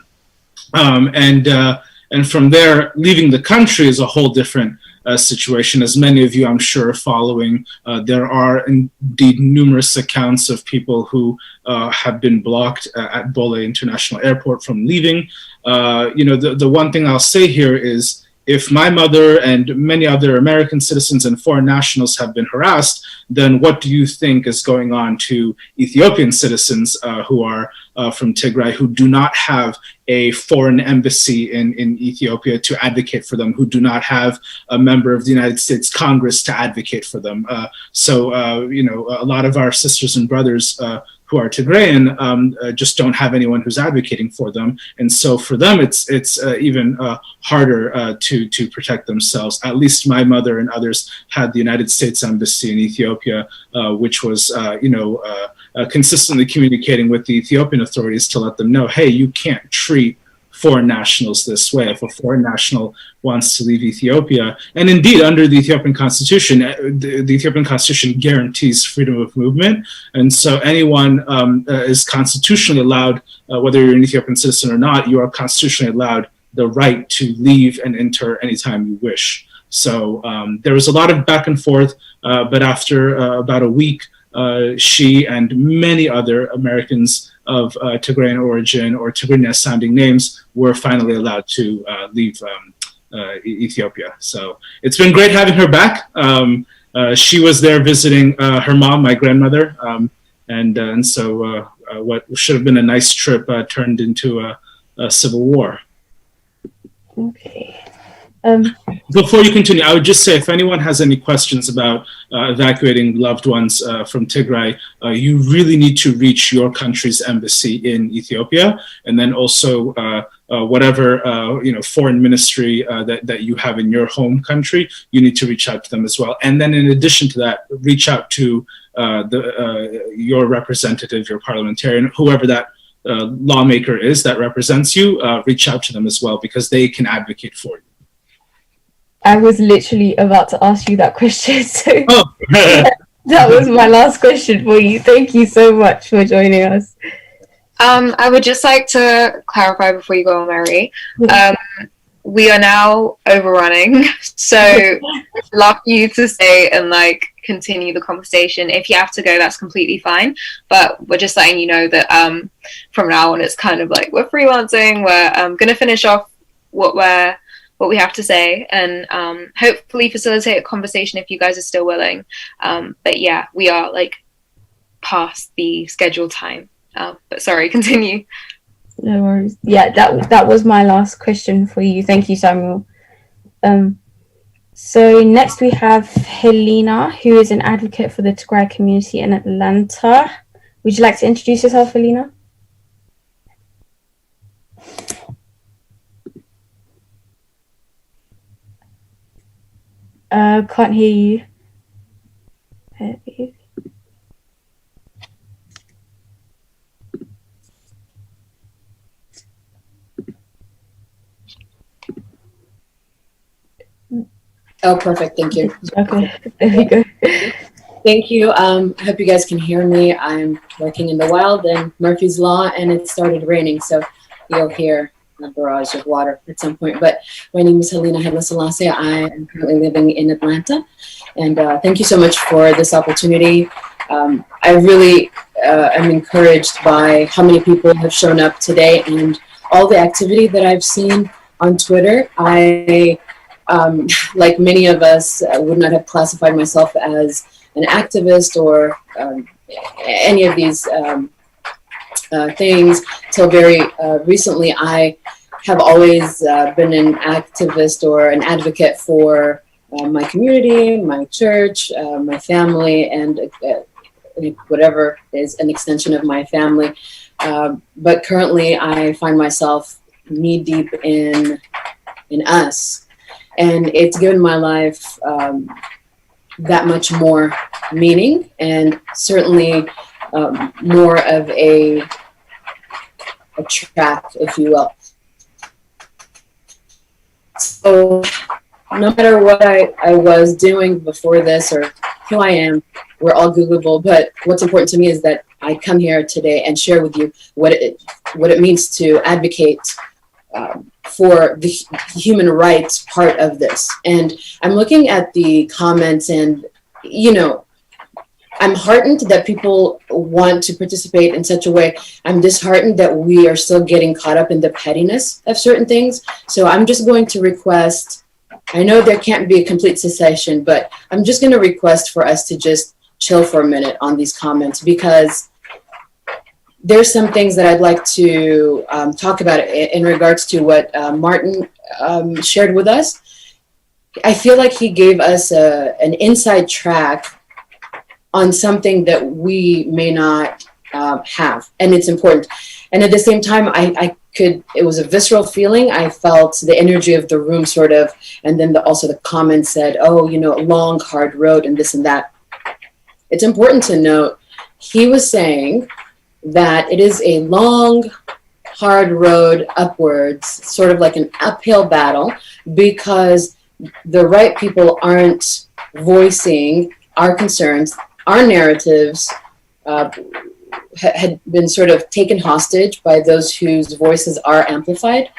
And from there, leaving the country is a whole different situation. As many of you, I'm sure, are following, there are indeed numerous accounts of people who have been blocked at Bole International Airport from leaving. The one thing I'll say here is, if my mother and many other American citizens and foreign nationals have been harassed, then what do you think is going on to Ethiopian citizens who are from Tigray, who do not have a foreign embassy in Ethiopia to advocate for them, who do not have a member of the United States Congress to advocate for them? So a lot of our sisters and brothers who are Tigrayan just don't have anyone who's advocating for them, and so for them it's even harder to protect themselves. At least my mother and others had the United States Embassy in Ethiopia, which was consistently communicating with the Ethiopian authorities to let them know, hey, you can't treat foreign nationals this way. If a foreign national wants to leave Ethiopia, and indeed under the Ethiopian constitution, the Ethiopian constitution guarantees freedom of movement, and so anyone is constitutionally allowed, whether you're an Ethiopian citizen or not, you are constitutionally allowed the right to leave and enter anytime you wish. So there was a lot of back and forth, but after about a week, she and many other Americans of Tigrayan origin or Tigrinya sounding names were finally allowed to leave Ethiopia. So it's been great having her back. She was there visiting her mom, my grandmother, and so what should have been a nice trip turned into a civil war. Okay. Before you continue, I would just say, if anyone has any questions about evacuating loved ones from Tigray, you really need to reach your country's embassy in Ethiopia, and then also whatever foreign ministry that you have in your home country, you need to reach out to them as well. And then in addition to that, reach out to your representative, your parliamentarian, whoever that lawmaker is that represents you. Reach out to them as well, because they can advocate for you. I was literally about to ask you that question, so that was my last question for you. Thank you so much for joining us. I would just like to clarify before you go on, Mary. We are now overrunning, so I'd love you to stay and continue the conversation. If you have to go, that's completely fine. But we're just letting you know that from now on, it's kind of like we're freelancing. We're going to finish off what we have to say, and hopefully facilitate a conversation if you guys are still willing. But yeah, we are past the scheduled time. But sorry, continue. No worries. Yeah, that was my last question for you. Thank you, Samuel. So next we have Helena, who is an advocate for the Tigray community in Atlanta. Would you like to introduce yourself, Helena? Can't hear you. Oh, perfect. Thank you. Okay, there we go. Thank you. I hope you guys can hear me. I'm working in the wild in Murphy's Law, and it started raining, so you'll hear a barrage of water at some point. But my name is Helena Haile Selassie. I am currently living in Atlanta, and thank you so much for this opportunity. I really am encouraged by how many people have shown up today, and all the activity that I've seen on Twitter, I, like many of us, would not have classified myself as an activist or any of these things till very recently. I have always been an activist or an advocate for my community, my church, my family, and whatever is an extension of my family. But currently I find myself knee deep in us. And it's given my life that much more meaning, and certainly more of a track, if you will. So no matter what I was doing before this or who I am, we're all Googleable, but what's important to me is that I come here today and share with you what it means to advocate for the human rights part of this. And I'm looking at the comments, and, you know, I'm heartened that people want to participate in such a way. I'm disheartened that we are still getting caught up in the pettiness of certain things. So I'm just going to request, I know there can't be a complete cessation, but I'm just going to request for us to just chill for a minute on these comments, because there's some things that I'd like to talk about in regards to what Martin shared with us. I feel like he gave us an inside track on something that we may not have, and it's important. And at the same time, it was a visceral feeling. I felt the energy of the room sort of, and then also the comments said, oh, you know, a long, hard road and this and that. It's important to note, he was saying that it is a long, hard road upwards, sort of like an uphill battle, because the right people aren't voicing our concerns. Our narratives had been sort of taken hostage by those whose voices are amplified,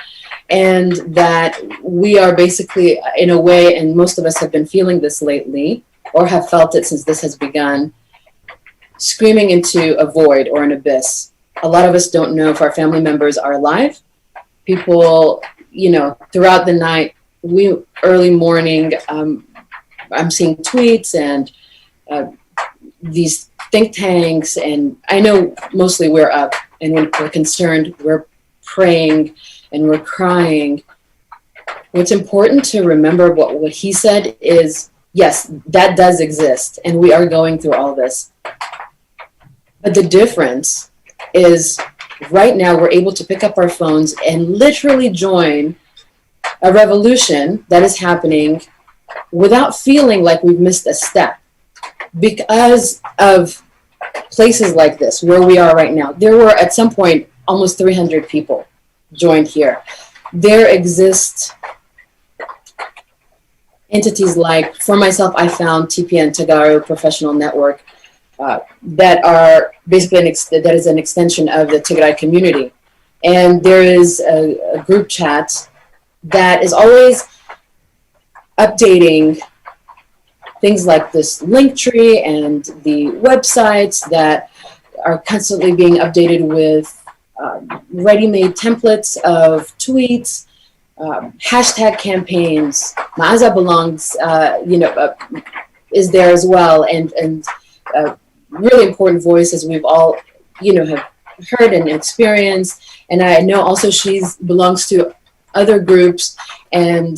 and that we are basically, in a way, and most of us have been feeling this lately, or have felt it since this has begun, screaming into a void or an abyss. A lot of us don't know if our family members are alive. People, you know, throughout the night, early morning, I'm seeing tweets and these think tanks, and I know mostly we're up and we're concerned, we're praying and we're crying. What's important to remember, what he said is, yes, that does exist, and we are going through all this. But the difference is right now we're able to pick up our phones and literally join a revolution that is happening without feeling like we've missed a step, because of places like this where we are right now. There were at some point almost 300 people joined here. There exist entities like, for myself, I found TPN, Tagaro Professional Network, that are basically that is an extension of the Tigray community. And there is a group chat that is always updating things like this link tree and the websites that are constantly being updated with ready-made templates of tweets, hashtag campaigns. Maaza belongs, is there as well, and really important voice, as we've all, have heard and experienced. And I know also she belongs to other groups, and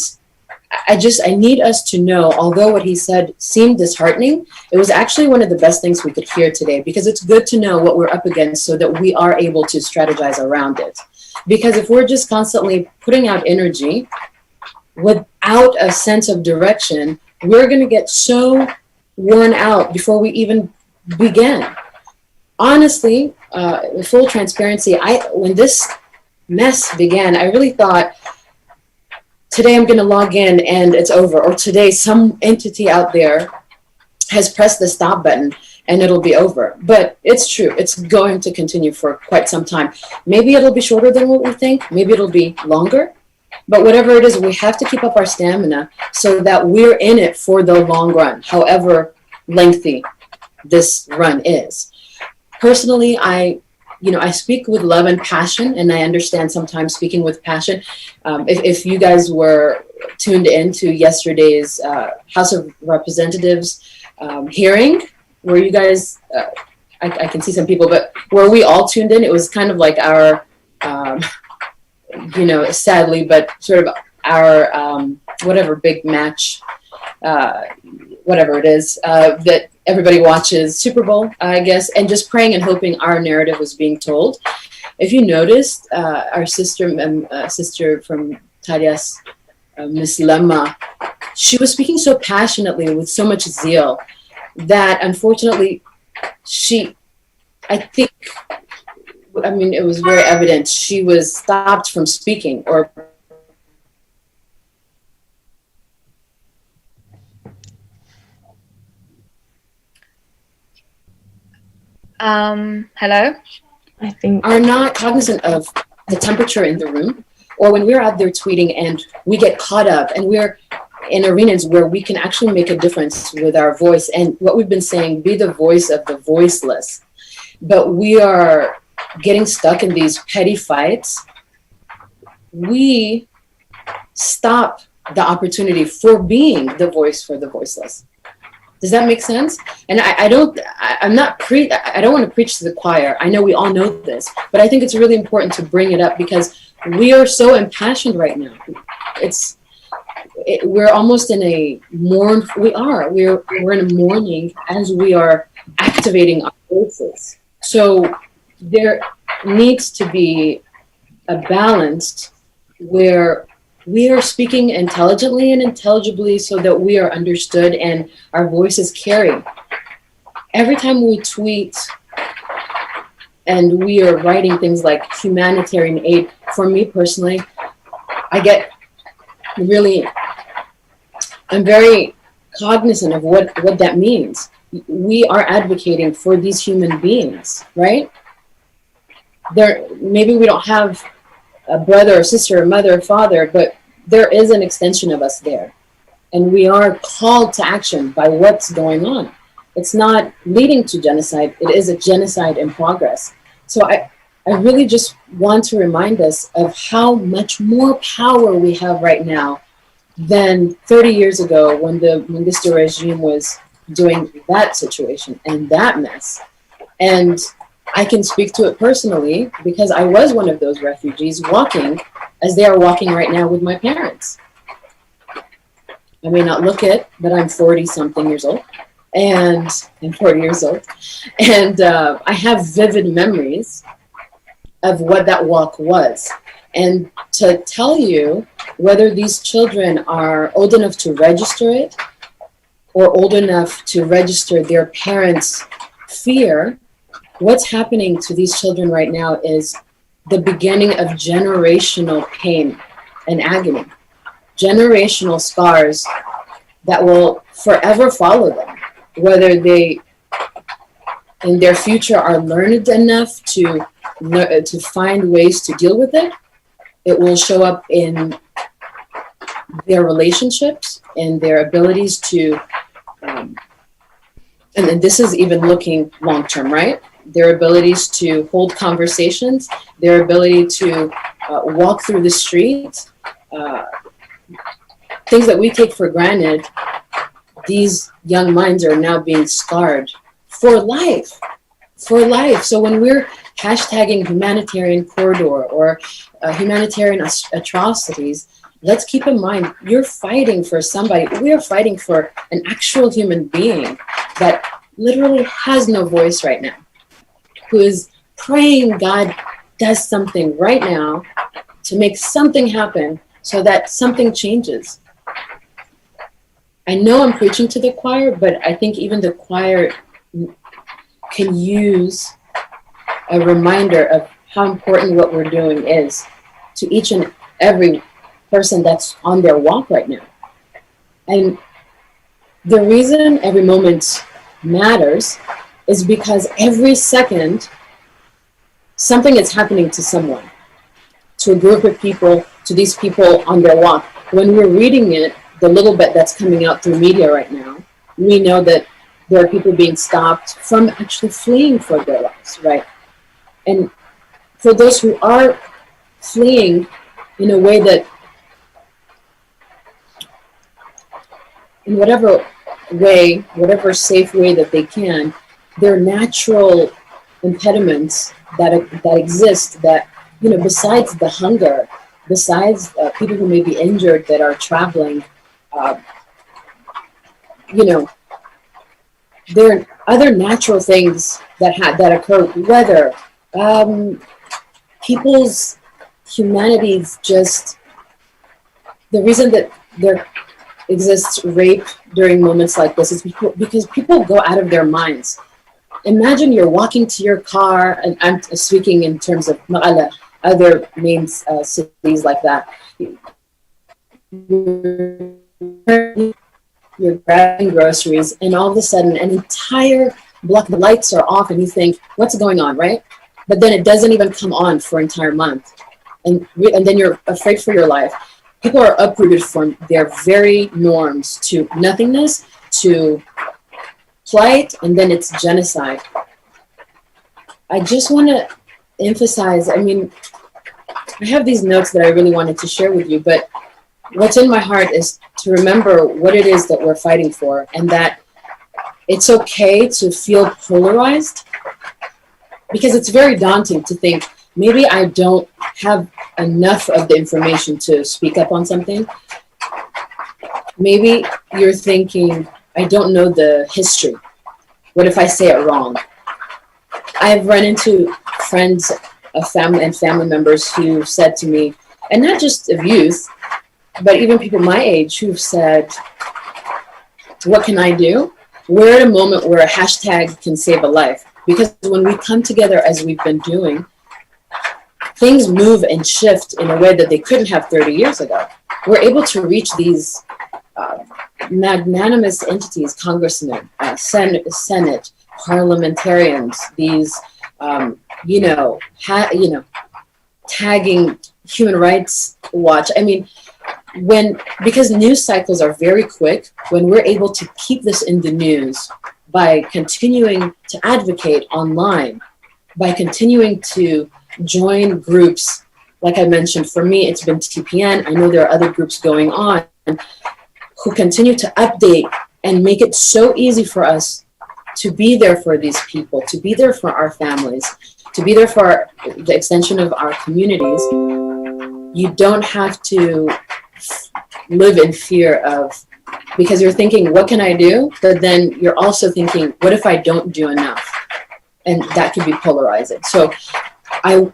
I need us to know, although what he said seemed disheartening, it was actually one of the best things we could hear today, because it's good to know what we're up against so that we are able to strategize around it. Because if we're just constantly putting out energy without a sense of direction, we're going to get so worn out before we even begin. Honestly, with full transparency, when this mess began, I really thought, today I'm going to log in and it's over. Or today some entity out there has pressed the stop button and it'll be over. But it's true. It's going to continue for quite some time. Maybe it'll be shorter than what we think. Maybe it'll be longer. But whatever it is, we have to keep up our stamina so that we're in it for the long run, however lengthy this run is. Personally, I I speak with love and passion, and I understand sometimes speaking with passion. If you guys were tuned into yesterday's House of Representatives hearing, where you guys, I can see some people, but where we all tuned in, it was kind of like our, sadly, but sort of our, whatever big match, whatever it is, that everybody watches Super Bowl, I guess, and just praying and hoping our narrative was being told. If you noticed, our sister from Tarias, Miss Lemma, she was speaking so passionately with so much zeal that unfortunately it was very evident she was stopped from speaking or hello? I think are not cognizant of the temperature in the room, or when we're out there tweeting and we get caught up and we're in arenas where we can actually make a difference with our voice. And what we've been saying, be the voice of the voiceless. But we are getting stuck in these petty fights. We stop the opportunity for being the voice for the voiceless. Does that make sense? And I don't want to preach to the choir. I know we all know this, but I think it's really important to bring it up because we are so impassioned right now. We're almost in a we're in a mourning as we are activating our voices. So there needs to be a balance where we are speaking intelligently and intelligibly so that we are understood and our voices carry. Every time we tweet and we are writing things like humanitarian aid, for me personally, I'm very cognizant of what that means. We are advocating for these human beings, right? Maybe we don't have a brother or sister or mother or father, but there is an extension of us there. And we are called to action by what's going on. It's not leading to genocide. It is a genocide in progress. So I really just want to remind us of how much more power we have right now than 30 years ago when this regime was doing that situation and that mess. And I can speak to it personally because I was one of those refugees walking as they are walking right now with my parents. I may not look it, but I'm 40-something years old. And I'm 40 years old. And I have vivid memories of what that walk was. And to tell you whether these children are old enough to register it or old enough to register their parents' fear, what's happening to these children right now is the beginning of generational pain and agony, generational scars that will forever follow them, whether they in their future are learned enough to find ways to deal with it. It will show up in their relationships and their abilities to, and this is even looking long-term, right? Their abilities to hold conversations, their ability to walk through the streets, things that we take for granted, these young minds are now being scarred for life. So when we're hashtagging humanitarian corridor or humanitarian atrocities, let's keep in mind, you're fighting for somebody. We are fighting for an actual human being that literally has no voice right now, who is praying God does something right now to make something happen so that something changes. I know I'm preaching to the choir, but I think even the choir can use a reminder of how important what we're doing is to each and every person that's on their walk right now. And the reason every moment matters is because every second something is happening to someone, to a group of people, to these people on their walk. When we're reading it, the little bit that's coming out through media right now, we know that there are people being stopped from actually fleeing for their lives, right? And for those who are fleeing in a way that, in whatever way, whatever safe way that they can, there are natural impediments that exist that, you know, besides the hunger, besides people who may be injured that are traveling, you know, there are other natural things that occur. Weather, people's humanities, just the reason that there exists rape during moments like this is because people go out of their minds. Imagine you're walking to your car, and I'm speaking in terms of Ma'ala, other main cities like that. You're grabbing groceries, and all of a sudden an entire block, the lights are off, and you think, what's going on, right? But then it doesn't even come on for an entire month. And then you're afraid for your life. People are uprooted from their very norms to nothingness, to plight, and then it's genocide. I just want to emphasize, I mean, I have these notes that I really wanted to share with you, but what's in my heart is to remember what it is that we're fighting for, and that it's okay to feel polarized, because it's very daunting to think, maybe I don't have enough of the information to speak up on something. Maybe you're thinking, I don't know the history. What if I say it wrong? I've run into friends of family members who said to me, and not just of youth, but even people my age who've said, what can I do? We're at a moment where a hashtag can save a life. Because when we come together as we've been doing, things move and shift in a way that they couldn't have 30 years ago. We're able to reach these magnanimous entities, congressmen, Senate, parliamentarians, these, tagging Human Rights Watch. I mean, because news cycles are very quick, when we're able to keep this in the news by continuing to advocate online, by continuing to join groups, like I mentioned, for me, it's been TPN. I know there are other groups going on who continue to update and make it so easy for us to be there for these people, to be there for our families, to be there for the extension of our communities. You don't have to live in fear of, because you're thinking, what can I do? But then you're also thinking, what if I don't do enough? And that could be polarizing. So I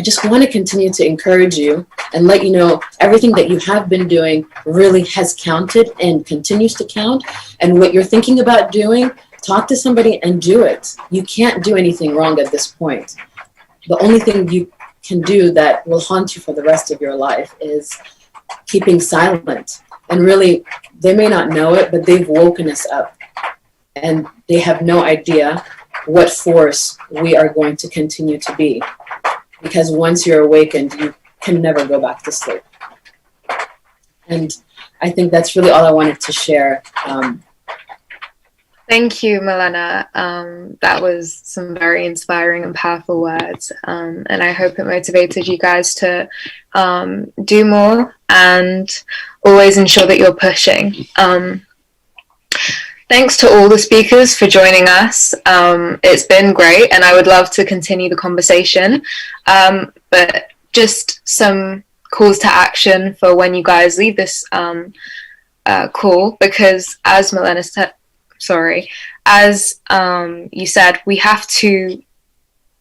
just want to continue to encourage you and let you know everything that you have been doing really has counted and continues to count. And what you're thinking about doing, talk to somebody and do it. You can't do anything wrong at this point. The only thing you can do that will haunt you for the rest of your life is keeping silent. And really, they may not know it, but they've woken us up. And they have no idea what force we are going to continue to be. Because once you're awakened, you can never go back to sleep. And I think that's really all I wanted to share. Thank you, Milena. That was some very inspiring and powerful words. And I hope it motivated you guys to do more and always ensure that you're pushing. Thanks to all the speakers for joining us. It's been great, and I would love to continue the conversation. But just some calls to action for when you guys leave this call, because as Milena said, as you said, we have to...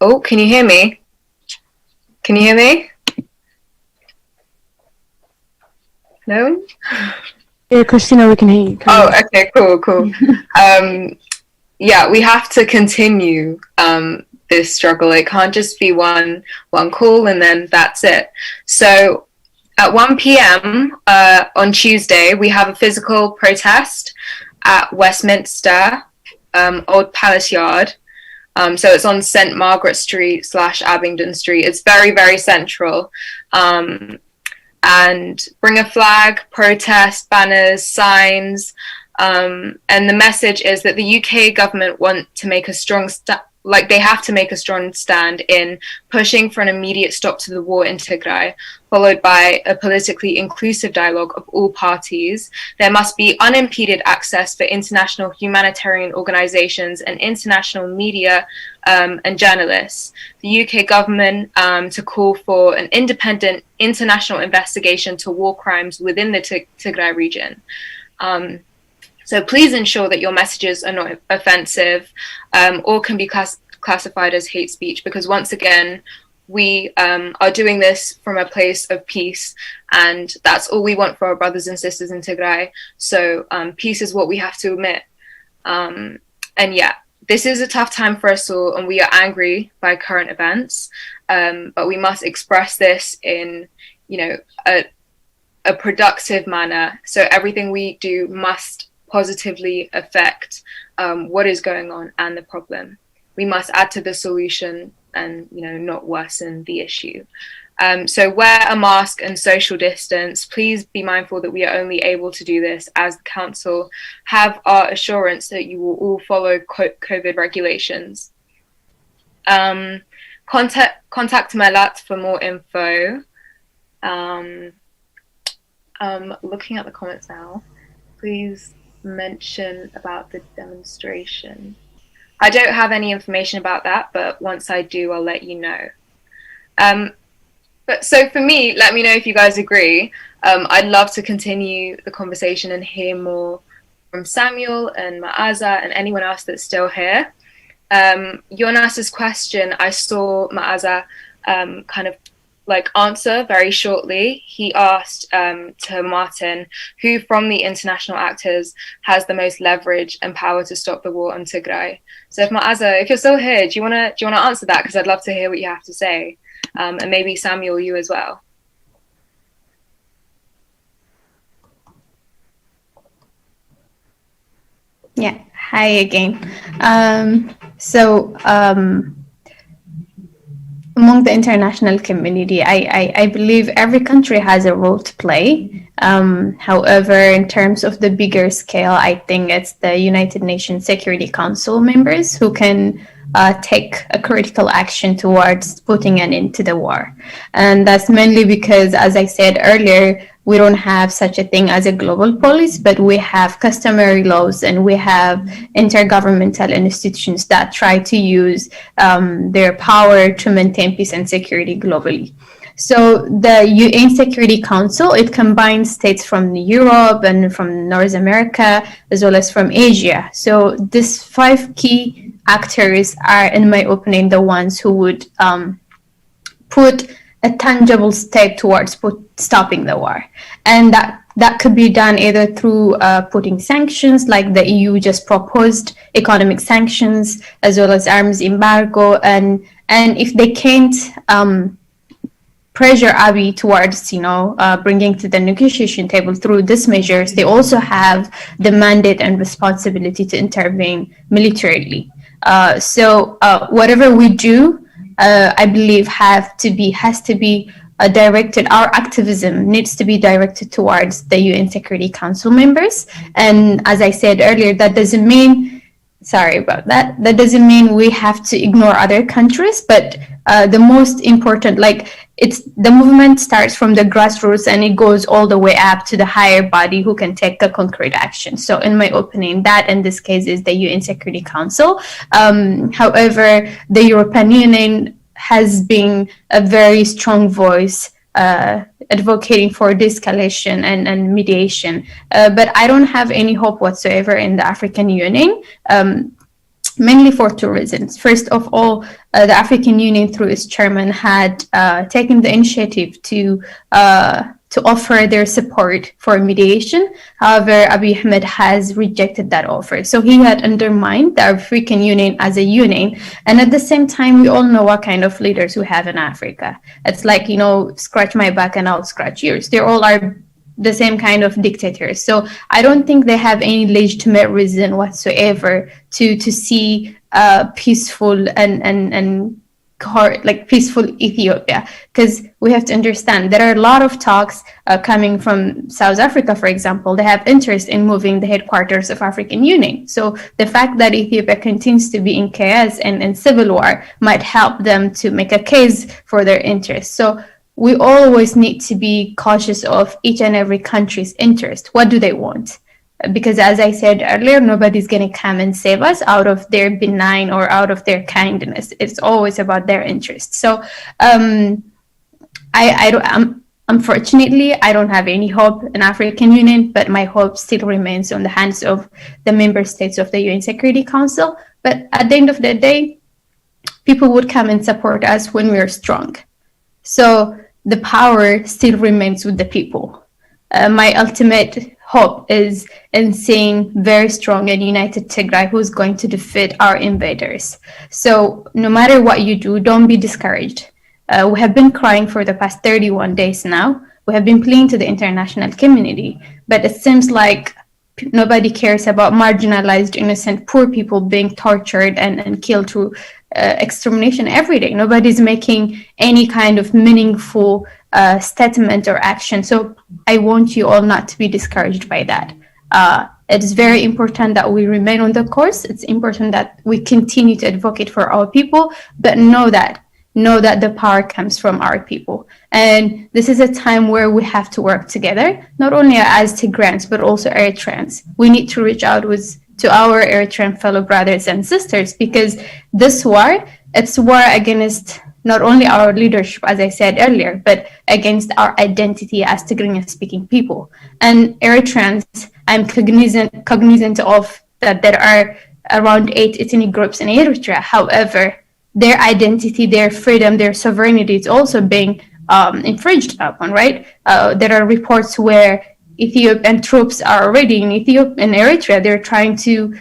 Oh, can you hear me? Can you hear me? No? Yeah, Christina, we can hear you. Oh, okay, cool. Yeah, we have to continue this struggle. It can't just be one call and then that's it. So at 1 p.m. On Tuesday, we have a physical protest at Westminster, Old Palace Yard. So it's on St. Margaret Street / Abingdon Street. It's very, very central. And bring a flag, protest, banners, signs. And the message is that the UK government want to make a strong like they have to make a strong stand in pushing for an immediate stop to the war in Tigray, followed by a politically inclusive dialogue of all parties. There must be unimpeded access for international humanitarian organizations and international media and journalists. The UK government to call for an independent international investigation to war crimes within the Tigray region. So please ensure that your messages are not offensive or can be classified as hate speech, because once again, we are doing this from a place of peace, and that's all we want for our brothers and sisters in Tigray. So peace is what we have to admit. And yeah, this is a tough time for us all, and we are angry by current events, but we must express this in, you know, a productive manner. So everything we do must positively affect what is going on and the problem. We must add to the solution and, you know, not worsen the issue. So wear a mask and social distance. Please be mindful that we are only able to do this as the council have our assurance that you will all follow COVID regulations. Contact Melat for more info. Looking at the comments now, please mention about the demonstration. I don't have any information about that, but once I do, I'll let you know. But so for me, let me know if you guys agree. I'd love to continue the conversation and hear more from Samuel and Maaza and anyone else that's still here. Jonas's question, I saw Maaza kind of like answer very shortly. He asked to Martin, who from the international actors has the most leverage and power to stop the war on Tigray? So if Maaza, if you're still here, do you wanna answer that? Because I'd love to hear what you have to say. And maybe Samuel, you as well. Yeah, hi again. Among the international community, I believe every country has a role to play. However, in terms of the bigger scale, I think it's the United Nations Security Council members who can take a critical action towards putting an end to the war. And that's mainly because, as I said earlier, we don't have such a thing as a global police, but we have customary laws and we have intergovernmental institutions that try to use their power to maintain peace and security globally. So the UN Security Council, it combines states from Europe and from North America, as well as from Asia. So these 5 key actors are, in my opinion, the ones who would put a tangible step towards stopping the war. And that could be done either through putting sanctions, like the EU just proposed economic sanctions, as well as arms embargo. And if they can't pressure Abiy towards, bringing to the negotiation table through these measures, they also have the mandate and responsibility to intervene militarily. So whatever we do, I believe has to be directed. Our activism needs to be directed towards the UN Security Council members. And as I said earlier, that doesn't mean, sorry about that, that doesn't mean we have to ignore other countries, but the most important, the movement starts from the grassroots and it goes all the way up to the higher body who can take a concrete action. So in my opinion, that in this case is the UN Security Council. However, the European Union has been a very strong voice advocating for de-escalation and mediation. But I don't have any hope whatsoever in the African Union. Mainly for 2 reasons. First of all, the African Union, through its chairman, had taken the initiative to offer their support for mediation. However, Abiy Ahmed has rejected that offer. So he had undermined the African Union as a union. And at the same time, we all know what kind of leaders we have in Africa. It's like, scratch my back and I'll scratch yours. They all are the same kind of dictators. So I don't think they have any legitimate reason whatsoever to see peaceful and like peaceful Ethiopia, because we have to understand there are a lot of talks coming from South Africa, for example. They have interest in moving the headquarters of African Union. So the fact that Ethiopia continues to be in chaos and civil war might help them to make a case for their interest. So we always need to be cautious of each and every country's interest. What do they want? Because as I said earlier, nobody's going to come and save us out of their benign or out of their kindness. It's always about their interest. So unfortunately, I don't have any hope in African Union, but my hope still remains on the hands of the member states of the UN Security Council. But at the end of the day, people would come and support us when we're strong. So the power still remains with the people. My ultimate hope is in seeing very strong and united Tigray who's going to defeat our invaders. So no matter what you do, don't be discouraged. We have been crying for the past 31 days now. We have been pleading to the international community, but it seems like nobody cares about marginalized, innocent, poor people being tortured and killed through extermination every day. Nobody's making any kind of meaningful statement or action. So I want you all not to be discouraged by that. It is very important that we remain on the course. It's important that we continue to advocate for our people, but know that the power comes from our people. And this is a time where we have to work together, not only as Tigrayans, but also Eritreans. We need to reach out to our Eritrean fellow brothers and sisters, because this war, it's war against not only our leadership, as I said earlier, but against our identity as Tigrayan speaking people. And Eritreans, I'm cognizant of that there are around 8 ethnic groups in Eritrea. However, their identity, their freedom, their sovereignty is also being infringed upon, right? There are reports where Ethiopian troops are already in Eritrea. They're trying to,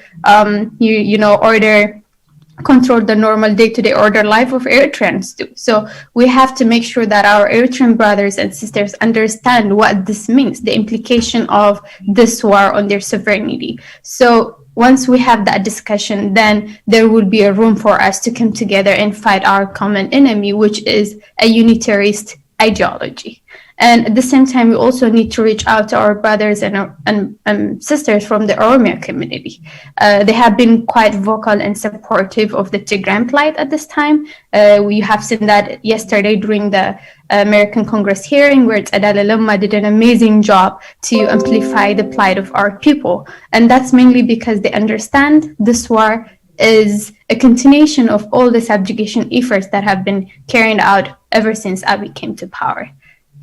control the normal day-to-day order life of Eritreans too. So we have to make sure that our Eritrean brothers and sisters understand what this means, the implication of this war on their sovereignty. So once we have that discussion, then there will be a room for us to come together and fight our common enemy, which is a unitarist ideology. And at the same time, we also need to reach out to our brothers and sisters from the Oromia community. They have been quite vocal and supportive of the Tigrayan plight at this time. We have seen that yesterday during the American Congress hearing, where Adala Lama did an amazing job to amplify the plight of our people. And that's mainly because they understand this war is a continuation of all the subjugation efforts that have been carried out ever since Abiy came to power.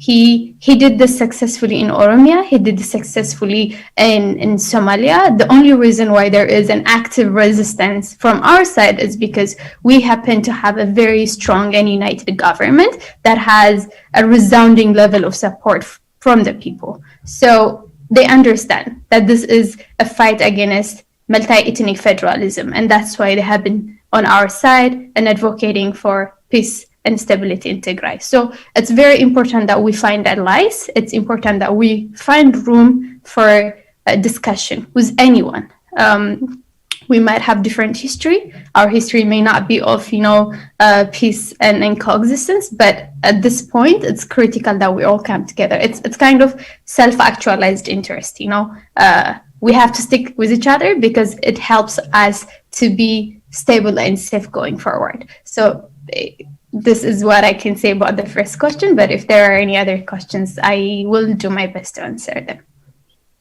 He did this successfully in Oromia. He did this successfully in Somalia. The only reason why there is an active resistance from our side is because we happen to have a very strong and united government that has a resounding level of support from the people. So they understand that this is a fight against multi-ethnic federalism, and that's why they have been on our side and advocating for peace and stability in Tigray. So it's very important that we find allies. It's important that we find room for a discussion with anyone. We might have different history. Our history may not be of, peace and coexistence, but at this point, it's critical that we all come together. It's kind of self-actualized interest, We have to stick with each other because it helps us to be stable and safe going forward. So this is what I can say about the first question, but if there are any other questions, I will do my best to answer them.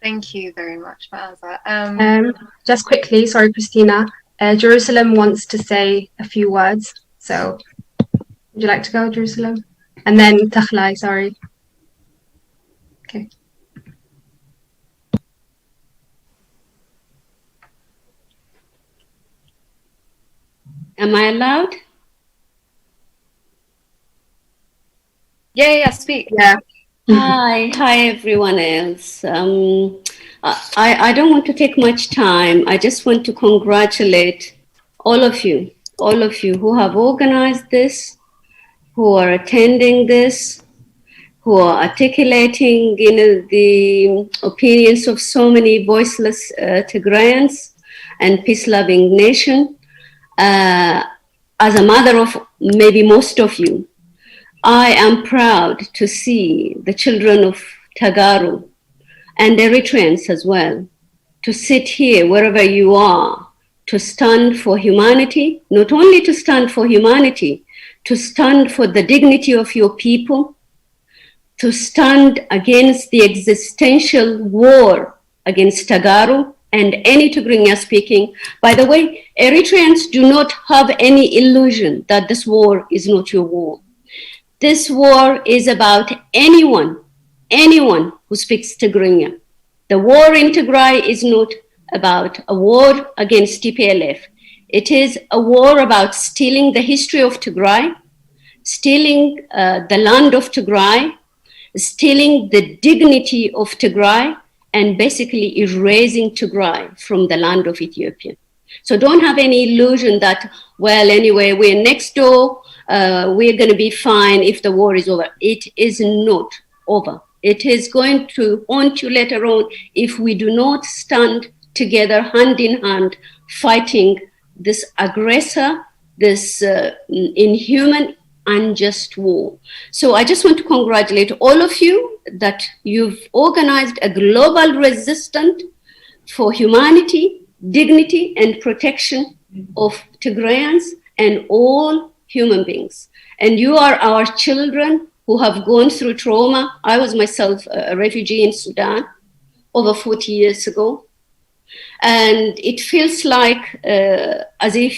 Thank you very much, Ma'aza. Just quickly, sorry, Christina, Jerusalem wants to say a few words. So would you like to go, Jerusalem? And then Takhlai, sorry. Okay. Am I allowed? Yeah, speak. Yeah. Hi, everyone else. I don't want to take much time. I just want to congratulate all of you who have organized this, who are attending this, who are articulating, the opinions of so many voiceless Tigrayans and peace-loving nation. As a mother of maybe most of you, I am proud to see the children of Tagaru and Eritreans as well, to sit here wherever you are, to stand for humanity, not only to stand for humanity, to stand for the dignity of your people, to stand against the existential war against Tagaru and any Tigrinya speaking. By the way, Eritreans do not have any illusion that this war is not your war. This war is about anyone who speaks Tigrinya. The war in Tigray is not about a war against TPLF. It is a war about stealing the history of Tigray, stealing the land of Tigray, stealing the dignity of Tigray, and basically erasing Tigray from the land of Ethiopia. So don't have any illusion that, well, anyway, we're next door, we're going to be fine if the war is over. It is not over. It is going to haunt you later on if we do not stand together, hand in hand, fighting this aggressor, this inhuman, unjust war. So I just want to congratulate all of you that you've organized a global resistance for humanity, dignity, and protection of Tigrayans and all human beings. And you are our children who have gone through trauma. I was myself a refugee in Sudan over 40 years ago. And it feels like as if,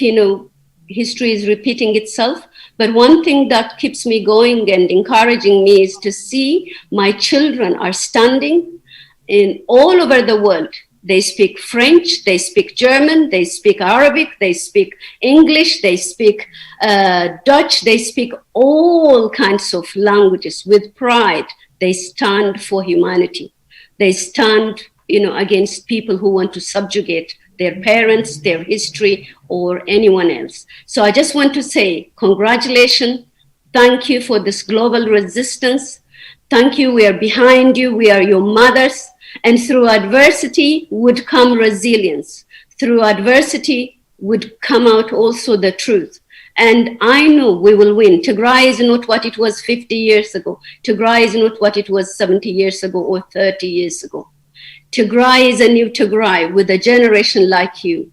history is repeating itself. But one thing that keeps me going and encouraging me is to see my children are standing in all over the world. They speak French, they speak German, they speak Arabic, they speak English, they speak Dutch, they speak all kinds of languages with pride. They stand for humanity. They stand, against people who want to subjugate their parents, their history, or anyone else. So I just want to say congratulations. Thank you for this global resistance. Thank you. We are behind you. We are your mothers. And through adversity would come resilience. Through adversity would come out also the truth. And I know we will win. Tigray is not what it was 50 years ago. Tigray is not what it was 70 years ago or 30 years ago. Tigray is a new Tigray with a generation like you.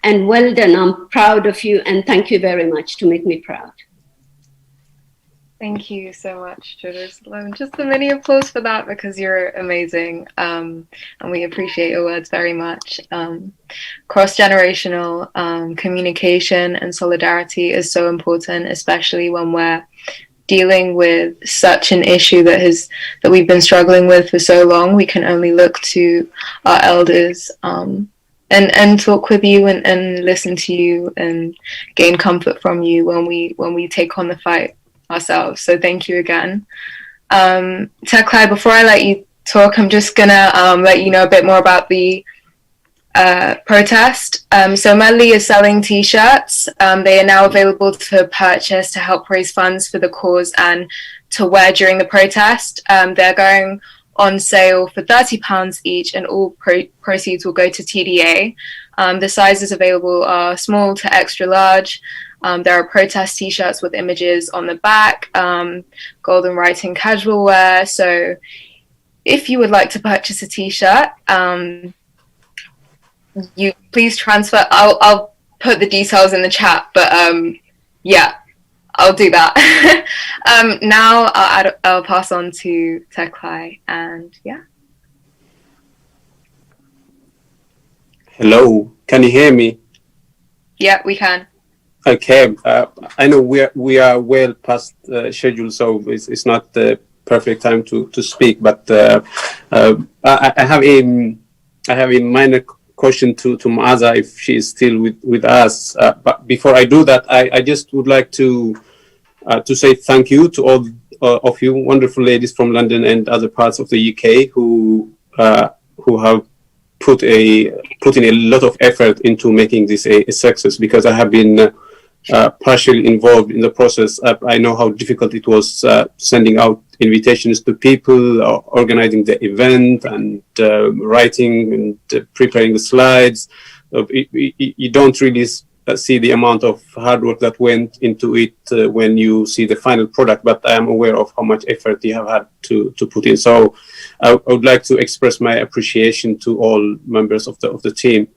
And well done. I'm proud of you. And thank you very much to make me proud. Thank you so much, Jerusalem. Just a mini applause for that because you're amazing. And we appreciate your words very much. Cross-generational communication and solidarity is so important, especially when we're dealing with such an issue that we've been struggling with for so long. We can only look to our elders and talk with you and listen to you and gain comfort from you when we take on the fight ourselves. So thank you again. Taklai, before I let you talk, I'm just gonna let you know a bit more about the protest. So Medley is selling t-shirts. They are now available to purchase to help raise funds for the cause and to wear during the protest. They're going on sale for £30 each, and all proceeds will go to TDA. The sizes available are small to extra large. There are protest t-shirts with images on the back, golden writing, casual wear. So if you would like to purchase a t-shirt, you please transfer. I'll put the details in the chat, but yeah, I'll do that. Now I'll pass on to Taklai, and yeah. Hello, can you hear me? Yeah, we can. Okay, I know we are well past schedule, so it's not the perfect time to speak. But I have a minor question to Maaza if she is still with us. But before I do that, I just would like to say thank you to all of you wonderful ladies from London and other parts of the UK who have put in a lot of effort into making this a success, because I have been partially involved in the process. I know how difficult it was sending out invitations to people, organizing the event, and writing and preparing the slides. You don't really see the amount of hard work that went into it when you see the final product, but I am aware of how much effort you have had to put in. So I would like to express my appreciation to all members of the team,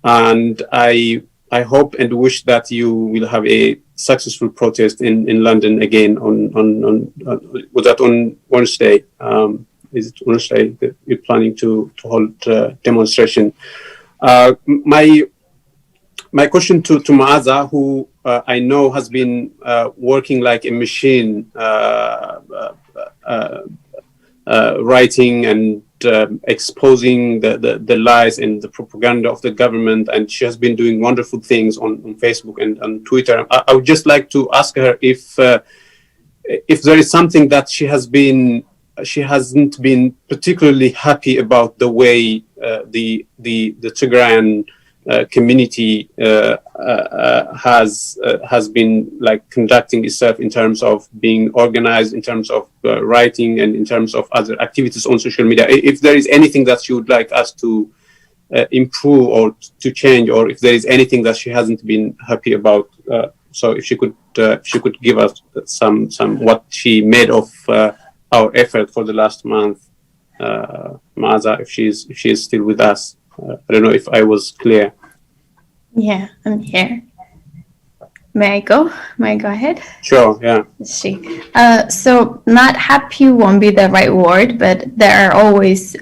and I hope and wish that you will have a successful protest in London again on Wednesday. Is it Wednesday that you're planning to hold demonstration? My question to Maaza, who I know has been working like a machine, writing and exposing the lies and the propaganda of the government, and she has been doing wonderful things on Facebook and on Twitter. I would just like to ask her if there is something that she hasn't been particularly happy about the way the Tigrayan community has been like conducting itself in terms of being organized, in terms of writing, and in terms of other activities on social media. If there is anything that she would like us to improve or to change, or if there is anything that she hasn't been happy about, so if she could give us some what she made of our effort for the last month, Maaza, if she is still with us. I don't know if I was clear. Yeah, I'm here. May I go ahead? Sure, yeah. Let's see. So not happy won't be the right word, but there are always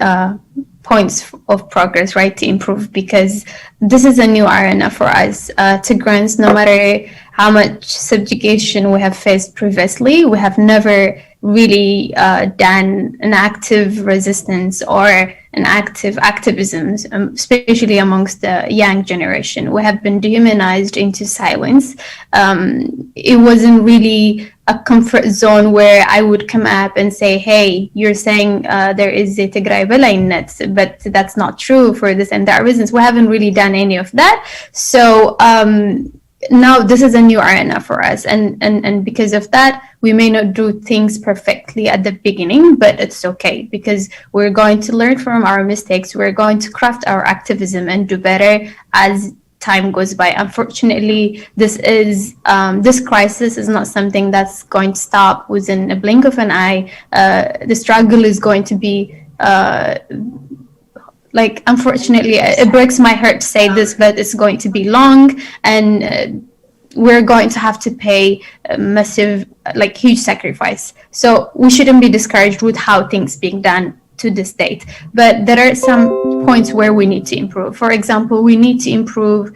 points of progress, right, to improve, because this is a new arena for us. Tigrayans, no matter how much subjugation we have faced previously, we have never really done an active resistance or an active activism, especially amongst the young generation. We have been dehumanized into silence. It wasn't really a comfort zone where I would come up and say, hey, you're saying there is a Tigray belaynet, but that's not true for this and that reasons. We haven't really done any of that. So now this is a new arena for us, and because of that, we may not do things perfectly at the beginning, but it's okay, because we're going to learn from our mistakes. We're going to craft our activism and do better as time goes by. Unfortunately, this crisis is not something that's going to stop within a blink of an eye. The struggle is going to be unfortunately, it breaks my heart to say this, but it's going to be long, and we're going to have to pay a massive, huge sacrifice. So we shouldn't be discouraged with how things being done to this date. But there are some points where we need to improve. For example, we need to empower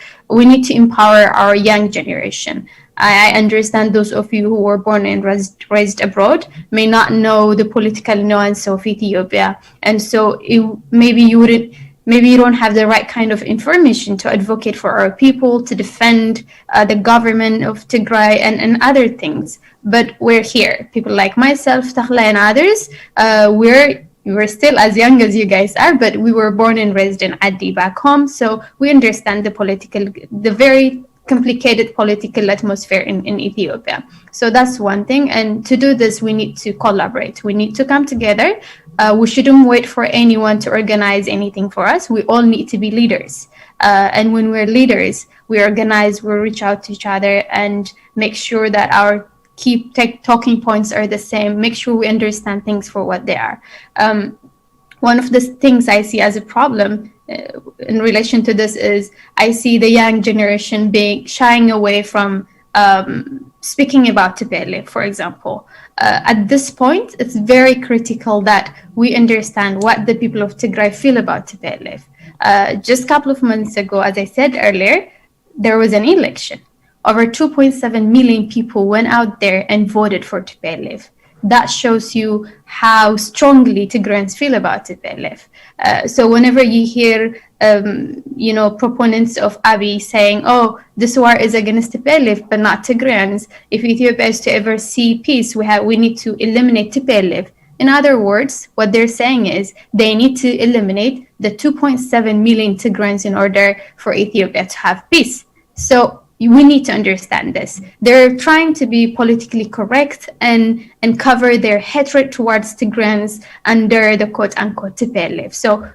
our young generation. I understand those of you who were born and raised abroad may not know the political nuance of Ethiopia, and so maybe you don't have the right kind of information to advocate for our people, to defend the government of Tigray and other things. But we're here, people like myself, Takhla, and others. We're still as young as you guys are, but we were born and raised in Addi back home, so we understand the very complicated political atmosphere in Ethiopia. So that's one thing, and to do this we need to collaborate, we need to come together. We shouldn't wait for anyone to organize anything for us. We all need to be leaders, and when we're leaders, we organize, we reach out to each other and make sure that our key talking points are the same, make sure we understand things for what they are. One of the things I see as a problem in relation to this is I see the young generation shying away from speaking about TPLF, for example. At this point, it's very critical that we understand what the people of Tigray feel about TPLF. Just a couple of months ago, as I said earlier, there was an election. Over 2.7 million people went out there and voted for TPLF. That shows you how strongly Tigrayans feel about TPLF. So whenever you hear, proponents of Abiy saying, "Oh, this war is against TPLF, but not Tigrayans. If Ethiopia is to ever see peace, we need to eliminate TPLF." In other words, what they're saying is they need to eliminate the 2.7 million Tigrayans in order for Ethiopia to have peace. So we need to understand this. They're trying to be politically correct and cover their hatred towards Tigrayans under the quote-unquote TPLF. So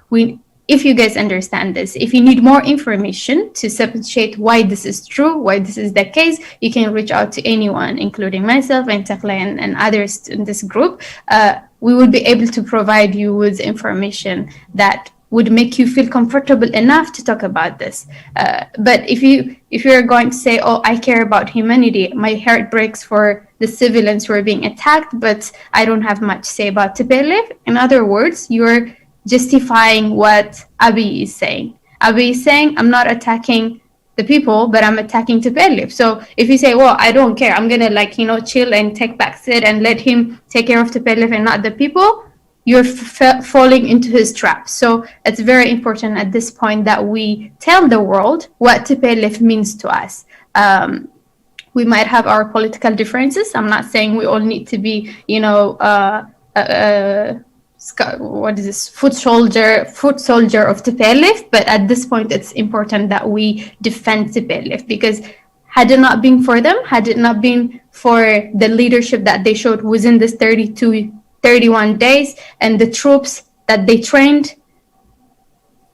if you guys understand this, if you need more information to substantiate why this is true, why this is the case, you can reach out to anyone, including myself and Tigray and others in this group. We will be able to provide you with information that would make you feel comfortable enough to talk about this. But if you're going to say, oh, I care about humanity, my heart breaks for the civilians who are being attacked, but I don't have much to say about TPLF. In other words, you're justifying what Abiy is saying. Abiy is saying, I'm not attacking the people, but I'm attacking TPLF. So if you say, well, I don't care, I'm gonna chill and take back sit and let him take care of TPLF and not the people, you're falling into his trap. So it's very important at this point that we tell the world what TPLF means to us. We might have our political differences. I'm not saying we all need to be, what is this, foot soldier of TPLF, but at this point it's important that we defend TPLF, because had it not been for them, had it not been for the leadership that they showed within this 31 days and the troops that they trained,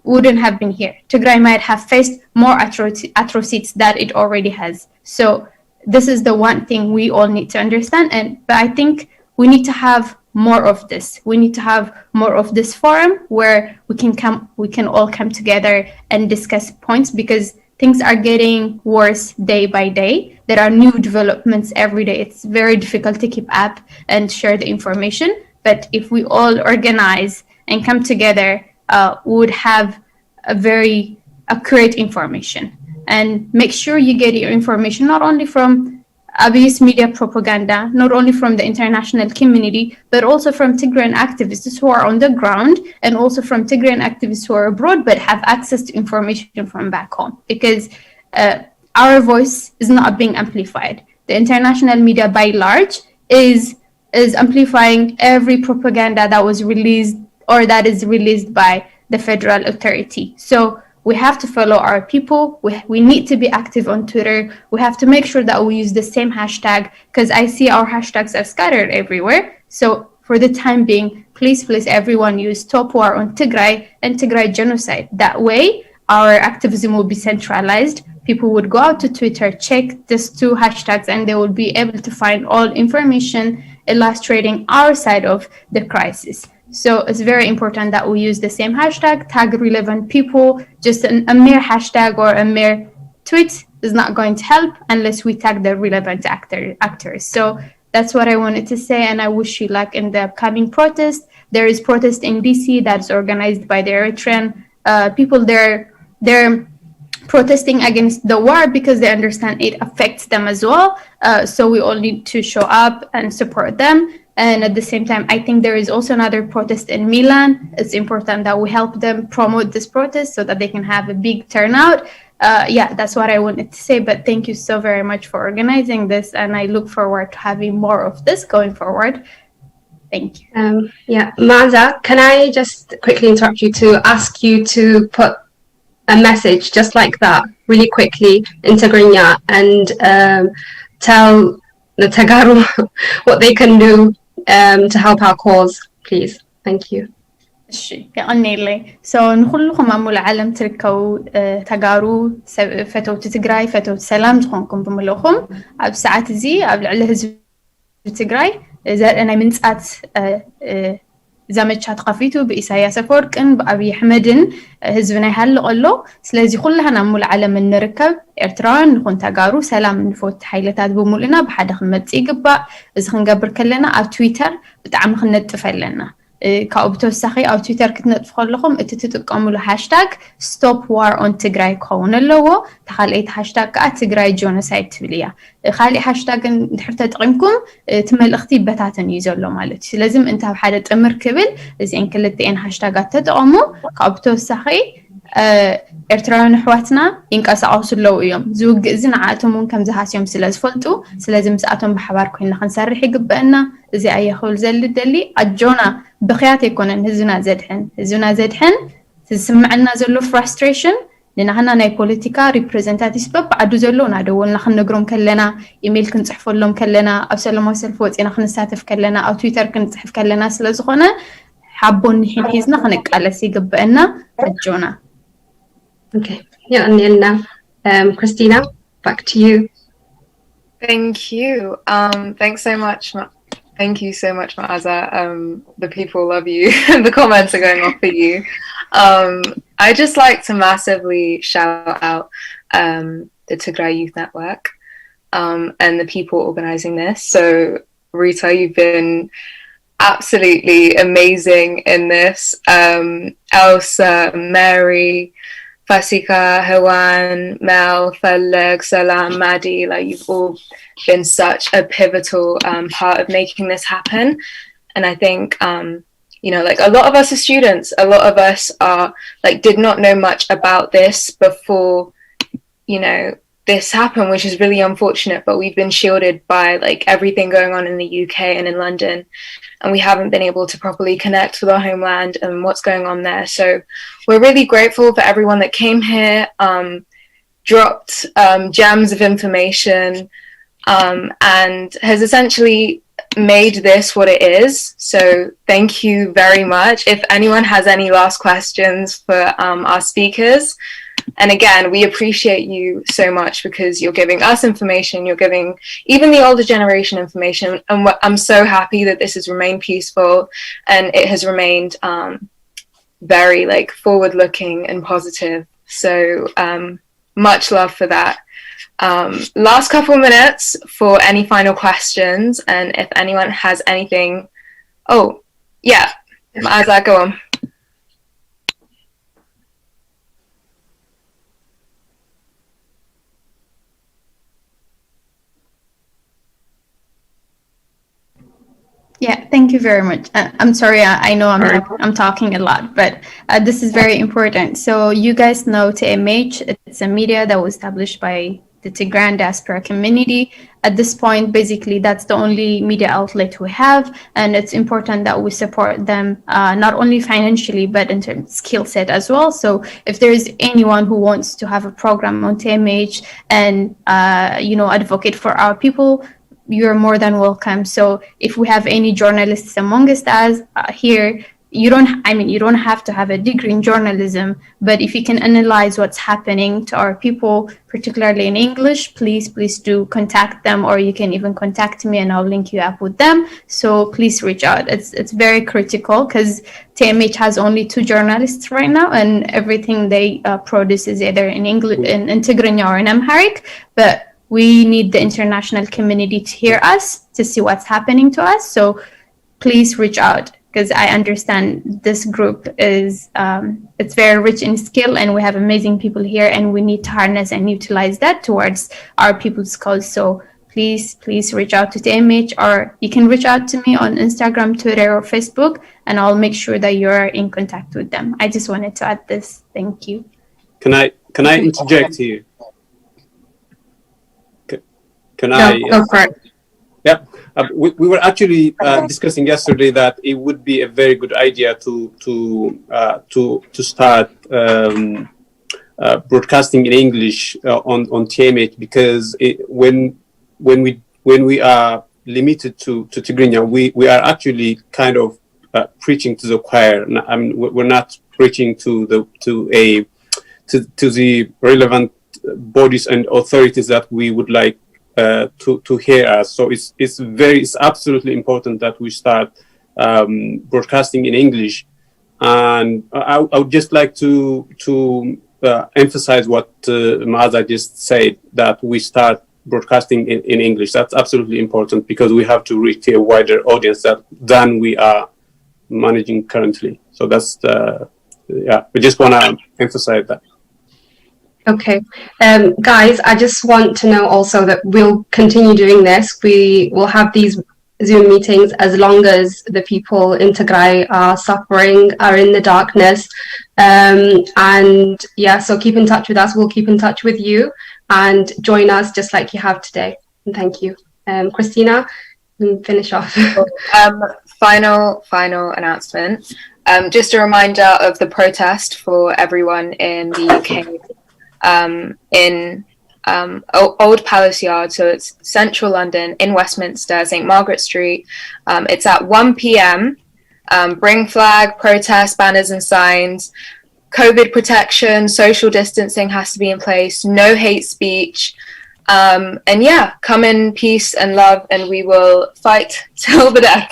wouldn't have been here. Tigray might have faced more atrocities that it already has. So this is the one thing we all need to understand. But I think we need to have more of this. We need to have more of this forum where we can all come together and discuss points, because things are getting worse day by day. There are new developments every day. It's very difficult to keep up and share the information. But if we all organize and come together, we would have a very accurate information. And make sure you get your information not only from Abiy's media propaganda, not only from the international community, but also from Tigrayan activists who are on the ground, and also from Tigrayan activists who are abroad but have access to information from back home, because our voice is not being amplified. The international media by large is amplifying every propaganda that was released or that is released by the federal authority. So we have to follow our people. We need to be active on Twitter. We have to make sure that we use the same hashtag, because I see our hashtags are scattered everywhere. So for the time being, please everyone use Stop War on Tigray and Tigray Genocide. That way, our activism will be centralized. People would go out to Twitter, check these two hashtags, and they will be able to find all information illustrating our side of the crisis. So it's very important that we use the same hashtag, tag relevant people. Just a mere hashtag or a mere tweet is not going to help unless we tag the relevant actors. So that's what I wanted to say, and I wish you luck in the upcoming protest. There is protest in DC that's organized by the Eritrean people. They're protesting against the war because they understand it affects them as well. So we all need to show up and support them. And at the same time, I think there is also another protest in Milan. It's important that we help them promote this protest so that they can have a big turnout. That's what I wanted to say. But thank you so very much for organizing this. And I look forward to having more of this going forward. Thank you. Maza, can I just quickly interrupt you to ask you to put a message just like that, really quickly, in Tigrinya, and tell the Tagaru what they can do to help our cause, please. Thank you. يقنيلي نخلكم عمو العالم تركوا تجارو فتو تتجراي فتو سلام تخونكم بملوخم عب ساعات زي قبل على هزب تتجراي إذا أنا من ساعات زمتشات قفيتو بإساياس فوركن بأبي حمدن هزبنا هالقلو سلازي كلها نعمو العالم نركب إرتران نكون تجارو سلام نفوت حيلتات بمولنا بحد خمت إجبا إذا خنجبر كلنا على تويتر بتعمل خنتفعل لنا كأبتو السخي أو تويتر كنا تفخر لكم تتقاملوا هاشتاج stop war on Tigray كون اللوغو تخليت هاشتاج Tigray genocide تبليا خلي هاشتاج نحرت تقيمكم تمل اختي بتاعتن يزولو مالتي لازم انت بحاجة تأمر كبل زين كلتين هاشتاجات تدعموا كأبتو السخي إرتران حواتنا إنكاس عوصلو يوم زوج إذن عاتمون كم زهاس يوم سلاز فلتو سلازم ساعتهم بحباركو إن خنسرح يقبقنا زي أي خول زل الدلي أجونا بخيات يكونن هزونا زدحن تسمعنا زلو frustration لأن هنا ناي بوليتيكا representatives بعدو زلو نادولنا خن نقرم كلنا إيميل كنت صحفوا لهم كلنا أو سلموا سلفوت إنا خن نستهدف كلنا أو تويتر كنت صحف كلنا سلازخونا حابون نحن حيزنا خنقالس يقبقنا رجونا. Okay. Yeah, Nilna. Christina, back to you. Thank you. Thanks so much. Thank you so much, Ma'aza. The people love you. The comments are going off for you. I just like to massively shout out the Tigray Youth Network and the people organizing this. So, Rita, you've been absolutely amazing in this. Elsa, Mary, Fasika, Hawan, Mel, Faleg, Salam, Madi, like you've all been such a pivotal part of making this happen. And I think, you know, like a lot of us are students, a lot of us are like, did not know much about this before, you know, this happened, which is really unfortunate, but we've been shielded by like everything going on in the UK and in London. And we haven't been able to properly connect with our homeland and what's going on there. So we're really grateful for everyone that came here, dropped gems of information, and has essentially made this what it is. So thank you very much. If anyone has any last questions for our speakers, and again, we appreciate you so much because you're giving us information, you're giving even the older generation information, and I'm so happy that this has remained peaceful and it has remained very like forward-looking and positive. So much love for that. Last couple minutes for any final questions, and if anyone has anything. Oh, yeah, Ma'aza, go on. Yeah, thank you very much. I'm sorry, I know I'm talking a lot, but this is very important. So you guys know TMH, it's a media that was established by the Tigrayan diaspora community. At this point, basically, that's the only media outlet we have, and it's important that we support them, not only financially, but in terms of skill set as well. So if there is anyone who wants to have a program on TMH and, you know, advocate for our people, you're more than welcome. So if we have any journalists among us as here, you don't have to have a degree in journalism, but if you can analyze what's happening to our people, particularly in English, please do contact them, or you can even contact me and I'll link you up with them. So please reach out. It's very critical because TMH has only 2 journalists right now, and everything they produce is either in English, in Tigrinya or in Amharic, but we need the international community to hear us, to see what's happening to us. So please reach out, because I understand this group is, it's very rich in skill, and we have amazing people here, and we need to harness and utilize that towards our people's cause. So please reach out to TMH, or you can reach out to me on Instagram, Twitter, or Facebook, and I'll make sure that you're in contact with them. I just wanted to add this. Thank you. Can I interject here? Go for it. Yeah, we were actually discussing yesterday that it would be a very good idea to start broadcasting in English on TMH, because when we are limited to Tigrinya, we are actually kind of preaching to the choir. I mean, we're not preaching to the relevant bodies and authorities that we would like to hear us. So it's absolutely important that we start broadcasting in English. And I would just like to emphasize what Ma'aza just said, that we start broadcasting in English. That's absolutely important, because we have to reach a wider audience than we are managing currently. So that's we just want to emphasize that. Okay, guys, I just want to know also that we'll continue doing this. We will have these Zoom meetings as long as the people in Tigray are suffering, are in the darkness. And yeah, so keep in touch with us. We'll keep in touch with you, and join us just like you have today. And thank you. Christina, finish off. Final announcement. Just a reminder of the protest for everyone in the UK. In Old Palace Yard, so it's central London, in Westminster, St Margaret Street. It's at 1 p.m. bring flag, protest, banners and signs. COVID protection, social distancing has to be in place, no hate speech. And yeah, come in peace and love, and we will fight till the death.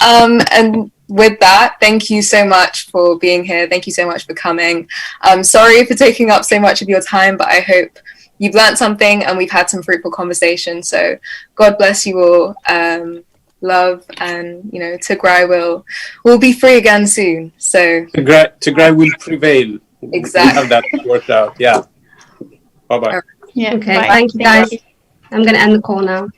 And with that, thank you so much for being here. Thank you so much for coming. Sorry for taking up so much of your time, but I hope you've learned something and we've had some fruitful conversation. So God bless you all. Love, and you know, Tigray will be free again soon. So Tigray will prevail. Exactly. We have that worked out. Yeah. Bye bye. Yeah. Okay, Bye. thank you guys. I'm going to end the call now.